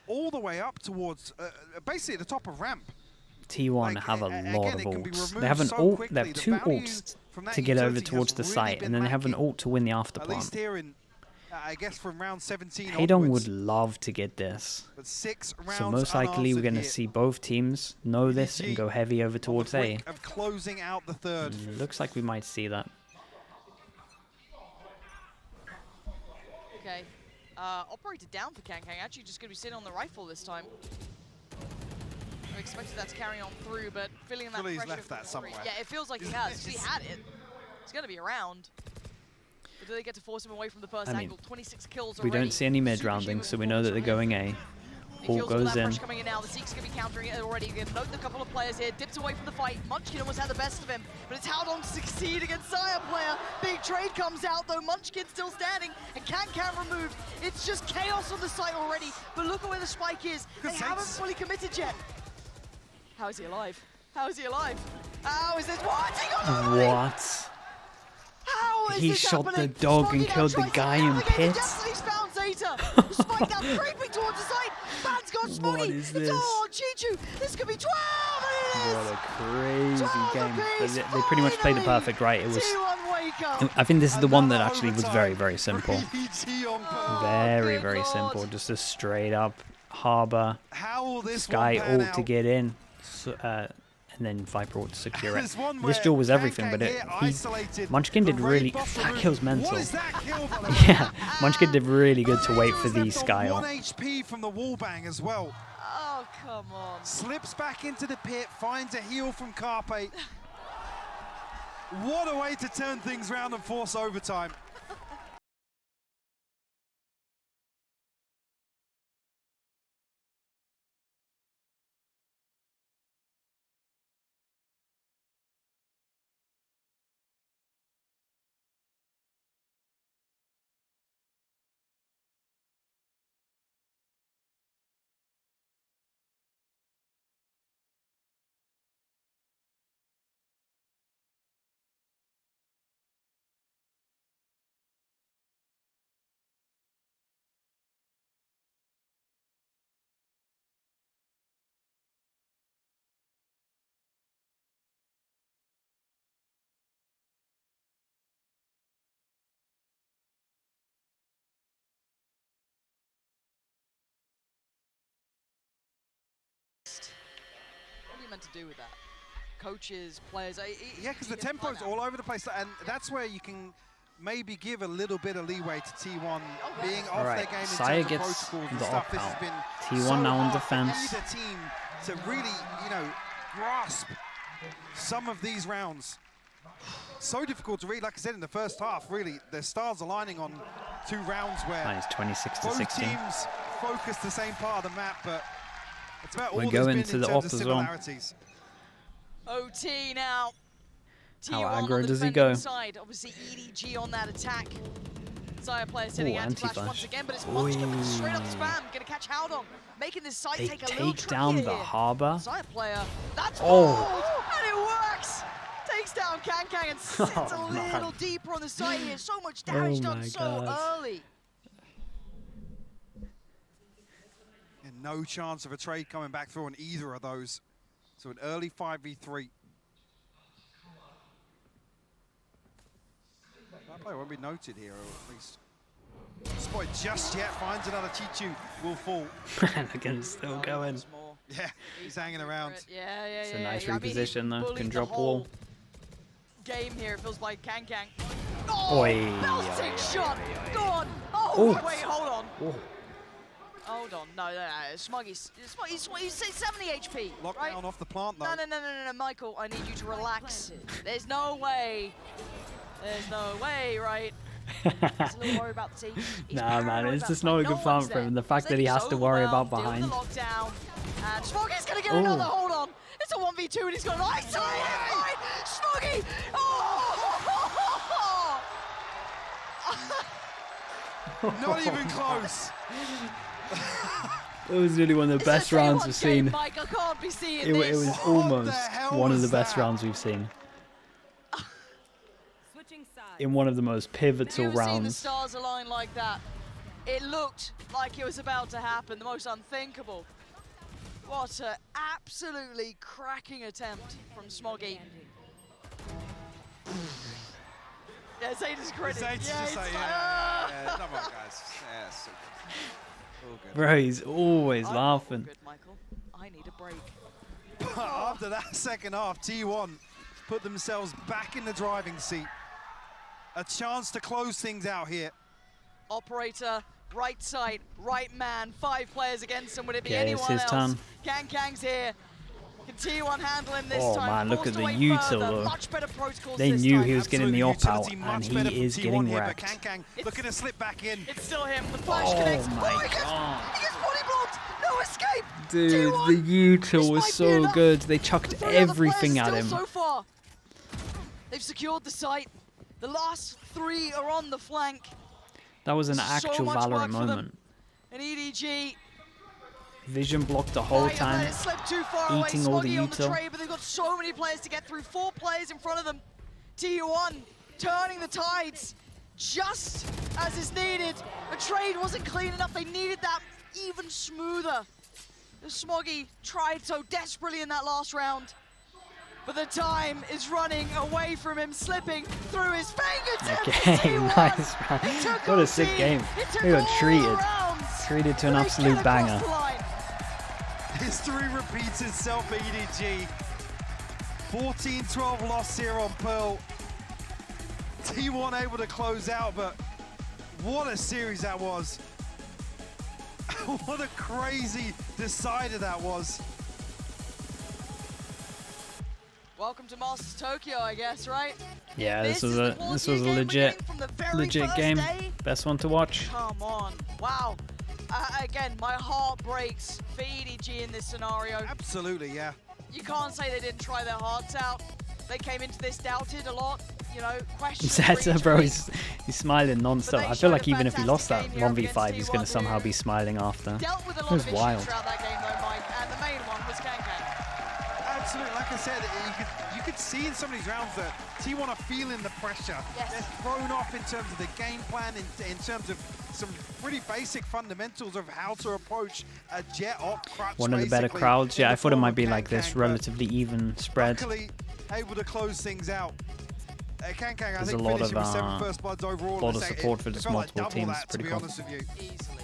Speaker 5: all the way up towards basically at the top of ramp.
Speaker 6: T1 have a lot of ults. They have an ult. They have 2 ults to get over towards the site, and then they have an ult to win the afterplant.
Speaker 5: At least here in, I guess from round 17
Speaker 6: Haydong would love to get this.
Speaker 5: But 6 rounds
Speaker 6: so most likely we're going to see both teams know this and go heavy over towards A.
Speaker 5: Of closing out the third.
Speaker 6: Looks like we might see that.
Speaker 4: Okay. Operator down for Kankang. Actually just going to be sitting on the rifle this time. I expected that to carry on through, but feeling that pressure.
Speaker 5: He's left that somewhere.
Speaker 4: Yeah, it feels like he has. He had it. It's going to be around. But do they get to force him away from the first angle? 26 kills already.
Speaker 6: We don't see any mid-rounding, so we know that they're going A. All goes in.
Speaker 4: Coming in now. The Seek's going to be countering it already. You're going to note the couple of players here. Dips away from the fight. Munchkin almost had the best of him, but it's Haodong to succeed against Sire player. Big trade comes out, though. Munchkin still standing, and Can removed. It's just chaos on the site already, but look at where the spike is. They haven't fully committed yet. How is he alive? How is he alive? How is this? What?
Speaker 6: What? He shot the dog and killed the guy in pits.
Speaker 4: Spike now creeping towards the site. Ban's got Smoggy.
Speaker 6: What is this?
Speaker 4: It's all Chi-Chu. This could be 12.
Speaker 6: What a crazy game. They pretty much played it perfect, right? It was. I think this is the one that actually was very, very simple. Very, very simple. Just a straight up harbor sky ult to get in. And then Viper ult to secure it. This duel was everything, but Munchkin did really. That kill's mental. Yeah, Munchkin did really good to wait for the sky ult.
Speaker 5: 1 HP from the wallbang as well.
Speaker 4: Oh, come on.
Speaker 5: Slips back into the pit, finds a heal from Carpe. What a way to turn things around and force overtime.
Speaker 4: meant to do with that? Coaches, players.
Speaker 5: Yeah, because the tempo's all over the place, and that's where you can maybe give a little bit of leeway to T1 being off their game in
Speaker 6: Saya
Speaker 5: terms of
Speaker 6: gets
Speaker 5: protocols and
Speaker 6: the
Speaker 5: stuff. This
Speaker 6: opt-out.
Speaker 5: has been
Speaker 6: T1
Speaker 5: so
Speaker 6: now on
Speaker 5: hard
Speaker 6: defense.
Speaker 5: for either team to really, you know, grasp some of these rounds. So difficult to read. Like I said, in the first half, really, the stars aligning on 2 rounds where
Speaker 6: Nice, 26 to
Speaker 5: both
Speaker 6: 16.
Speaker 5: teams focus the same part of the map, but it's about
Speaker 6: We're
Speaker 5: all
Speaker 6: going
Speaker 5: there's been
Speaker 6: to
Speaker 5: in
Speaker 6: the
Speaker 5: terms
Speaker 6: op
Speaker 5: of
Speaker 6: as well.
Speaker 5: similarities.
Speaker 4: OT now.
Speaker 6: How
Speaker 4: T1
Speaker 6: aggro
Speaker 4: on the
Speaker 6: does he
Speaker 4: defending
Speaker 6: go?
Speaker 4: Side. Obviously, EDG on that attack. Saya player setting
Speaker 6: Ooh,
Speaker 4: anti-flash
Speaker 6: anti-flash.
Speaker 4: once again, but it's Munchkin straight up spam. Gonna catch Howdon, making this side
Speaker 6: They
Speaker 4: take a little
Speaker 6: take down
Speaker 4: trickier
Speaker 6: the
Speaker 4: here.
Speaker 6: harbor.
Speaker 4: Saya player, that's
Speaker 6: Oh.
Speaker 4: bold, and it works. Takes down Kang and sits
Speaker 6: Oh,
Speaker 4: a
Speaker 6: man.
Speaker 4: little deeper on the side here. So much damage done
Speaker 6: my
Speaker 4: so
Speaker 6: God.
Speaker 4: early.
Speaker 5: And no chance of a trade coming back through on either of those. So an early 5v3. That player won't be noted here, or at least spotted just yet. Finds another Chichu, will fall.
Speaker 6: Look at him still going.
Speaker 4: There's more.
Speaker 5: Yeah, he's hanging around.
Speaker 4: Yeah.
Speaker 6: It's a nice
Speaker 4: I mean, he's
Speaker 6: reposition though.
Speaker 4: bullied
Speaker 6: Can
Speaker 4: the
Speaker 6: drop
Speaker 4: whole
Speaker 6: wall.
Speaker 4: Game here, it feels like Kang. Oh,
Speaker 6: Oi,
Speaker 4: belting
Speaker 6: oi,
Speaker 4: shot.
Speaker 6: oi, oi.
Speaker 4: Go on. Oh,
Speaker 6: Oh.
Speaker 4: wait, hold on.
Speaker 6: Oh.
Speaker 4: Hold on. No. Smuggy's 70 HP.
Speaker 5: Lockdown
Speaker 4: right?
Speaker 5: off the plant, though.
Speaker 4: No, Michael, I need you to relax. There's no way. There's no way, right? He's a little worried about the team. He's
Speaker 6: Nah, man,
Speaker 4: paranoid
Speaker 6: it's
Speaker 4: about
Speaker 6: just
Speaker 4: the
Speaker 6: not a
Speaker 4: fight.
Speaker 6: good
Speaker 4: No
Speaker 6: plan
Speaker 4: one's
Speaker 6: for him.
Speaker 4: there.
Speaker 6: The fact that he has to worry about behind.
Speaker 4: Deal with the lockdown. And Smoggy's gonna get
Speaker 6: Oh.
Speaker 4: another hold on. It's a 1v2 and he's got an isolated fight. Smoggy! Oh!
Speaker 5: Not even close.
Speaker 6: It was really one of the best rounds we've seen.
Speaker 4: Mike, I can't be seeing
Speaker 6: It
Speaker 4: this.
Speaker 6: was
Speaker 5: What
Speaker 6: almost
Speaker 5: the hell
Speaker 6: one of the
Speaker 5: was
Speaker 6: best
Speaker 5: that?
Speaker 6: rounds we've seen. In one of the most pivotal
Speaker 4: Have you ever seen the
Speaker 6: rounds.
Speaker 4: stars align like that? It looked like it was about to happen, the most unthinkable. What an absolutely cracking attempt from Smoggy. Yeah, Zayda's grinning.
Speaker 5: Zayda's
Speaker 4: Yeah,
Speaker 5: just
Speaker 4: he's
Speaker 5: like,
Speaker 4: like,
Speaker 5: yeah, come on, guys. Yeah, so good. All good.
Speaker 6: Bro, he's always
Speaker 4: I'm not all
Speaker 6: laughing.
Speaker 4: good, Michael. I need a break.
Speaker 5: After that second half, T1 put themselves back in the driving seat. A chance to close things out here.
Speaker 4: Operator, right side, right man, 5 players against him. Would it be
Speaker 6: Okay, it's
Speaker 4: anyone
Speaker 6: his
Speaker 4: else?
Speaker 6: turn.
Speaker 4: Kang's here. Can T1 handle him this
Speaker 6: Oh,
Speaker 4: time?
Speaker 6: man, look at
Speaker 4: Forced
Speaker 6: the
Speaker 4: away
Speaker 6: util,
Speaker 4: further.
Speaker 6: though.
Speaker 4: Much better protocols
Speaker 6: They
Speaker 4: this
Speaker 6: knew
Speaker 4: time.
Speaker 6: he was getting the
Speaker 5: Absolutely,
Speaker 6: op out,
Speaker 5: utility
Speaker 6: and
Speaker 5: much better
Speaker 6: he
Speaker 5: from
Speaker 6: is
Speaker 5: T1
Speaker 6: getting
Speaker 5: here,
Speaker 6: wrecked.
Speaker 5: but Kang looking to slip back in.
Speaker 4: It's still him. The flash
Speaker 6: Oh
Speaker 4: connects.
Speaker 6: my
Speaker 4: He gets body blocked. No escape.
Speaker 6: Dude,
Speaker 4: T1.
Speaker 6: the util
Speaker 4: This
Speaker 6: was
Speaker 4: might be
Speaker 6: so
Speaker 4: enough.
Speaker 6: good. They chucked
Speaker 4: 3 other
Speaker 6: everything
Speaker 4: players
Speaker 6: at him.
Speaker 4: still so far. They've secured the site. The last 3 are on the flank.
Speaker 6: That was an
Speaker 4: So
Speaker 6: actual
Speaker 4: much work
Speaker 6: Valorant
Speaker 4: for them.
Speaker 6: moment.
Speaker 4: And EDG
Speaker 6: Vision blocked the whole
Speaker 4: might have let
Speaker 6: time.
Speaker 4: it slip too far away.
Speaker 6: eating all the
Speaker 4: Smoggy on the
Speaker 6: util.
Speaker 4: trade, but they've got so many players to get through. 4 players in front of them. T1 turning the tides just as is needed. The trade wasn't clean enough. They needed that even smoother. Smoggy tried so desperately in that last round, but the time is running away from him, slipping through his fingertips.
Speaker 6: Okay,
Speaker 4: T1.
Speaker 6: nice
Speaker 4: It took
Speaker 6: round. What a
Speaker 4: OT.
Speaker 6: sick game.
Speaker 4: It took
Speaker 6: We got
Speaker 4: all
Speaker 6: treated.
Speaker 4: the rounds,
Speaker 6: Treated to an
Speaker 4: but they
Speaker 6: absolute
Speaker 4: get across
Speaker 6: banger.
Speaker 4: the line.
Speaker 5: History repeats itself for EDG. 14-12 loss here on Pearl. T1 able to close out, but what a series that was. What a crazy decider that was.
Speaker 4: Welcome to Masters Tokyo, I guess, right?
Speaker 6: Yeah,
Speaker 4: This
Speaker 6: this
Speaker 4: is
Speaker 6: was
Speaker 4: the
Speaker 6: a
Speaker 4: quality of game we're
Speaker 6: legit
Speaker 4: getting from the very first
Speaker 6: game.
Speaker 4: day.
Speaker 6: Best one to watch.
Speaker 4: Come on, wow. Again, my heart breaks for EDG in this scenario.
Speaker 5: Absolutely, yeah.
Speaker 4: You can't say they didn't try their hearts out. They came into this doubted a lot, you know, questioned.
Speaker 6: Zeta, bro, he's smiling
Speaker 4: But
Speaker 6: non-stop.
Speaker 4: they
Speaker 6: I feel
Speaker 4: showed
Speaker 6: like
Speaker 4: a
Speaker 6: even if he lost that
Speaker 4: fantastic game here
Speaker 6: 1v5,
Speaker 4: against
Speaker 6: he's going
Speaker 4: T1
Speaker 6: to somehow
Speaker 4: who
Speaker 6: be smiling after.
Speaker 4: dealt with a
Speaker 6: It
Speaker 4: lot
Speaker 6: was
Speaker 4: of issues
Speaker 6: wild.
Speaker 4: throughout that game though, Mike, and the main one was Kang.
Speaker 5: Absolutely, like I said, you could see in some of these rounds that T1 are feeling the pressure.
Speaker 4: Yes.
Speaker 5: They're thrown off in terms of the game plan, in terms of some pretty basic fundamentals of how to approach a jet op crutch.
Speaker 6: One of the better
Speaker 5: basically,
Speaker 6: crowds.
Speaker 5: in
Speaker 6: Yeah,
Speaker 5: the
Speaker 6: I thought it
Speaker 5: form
Speaker 6: might
Speaker 5: of
Speaker 6: be
Speaker 5: Kang
Speaker 6: like this,
Speaker 5: Kang, but
Speaker 6: relatively even spread.
Speaker 5: luckily able to close things out. Kang, I
Speaker 6: There's
Speaker 5: think,
Speaker 6: a lot
Speaker 5: finishing
Speaker 6: of,
Speaker 5: with 7 first bloods overall.
Speaker 6: lot of
Speaker 5: It
Speaker 6: support for
Speaker 5: felt
Speaker 6: just
Speaker 5: like
Speaker 6: multiple
Speaker 5: double
Speaker 6: teams.
Speaker 5: that, to
Speaker 6: Pretty
Speaker 5: be
Speaker 6: cool.
Speaker 5: honest with you.
Speaker 4: Easily.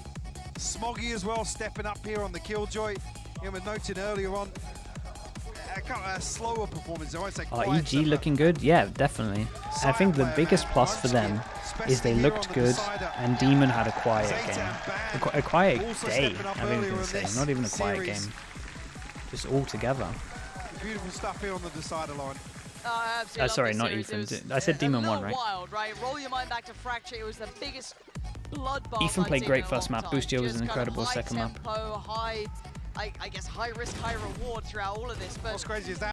Speaker 5: Smoggy as well, stepping up here on the Killjoy. It was noted earlier on. a slower performance. I won't say
Speaker 6: EG looking good? Yeah, definitely. I think the biggest plus for them is they looked good, and Demon had a quiet game. A quiet day, I'm even going to say. Not even a quiet game. Just all together.
Speaker 5: Beautiful stuff here on the decider line.
Speaker 6: Sorry, not Ethan. I said Demon won, right?
Speaker 4: Wild, right? Roll your mind back to Fracture. It was the biggest bloodbath.
Speaker 6: Ethan played great first map. Boostio was an incredible second map.
Speaker 4: High tempo, high, I guess high risk, high reward throughout all of this. But
Speaker 5: what's crazy is that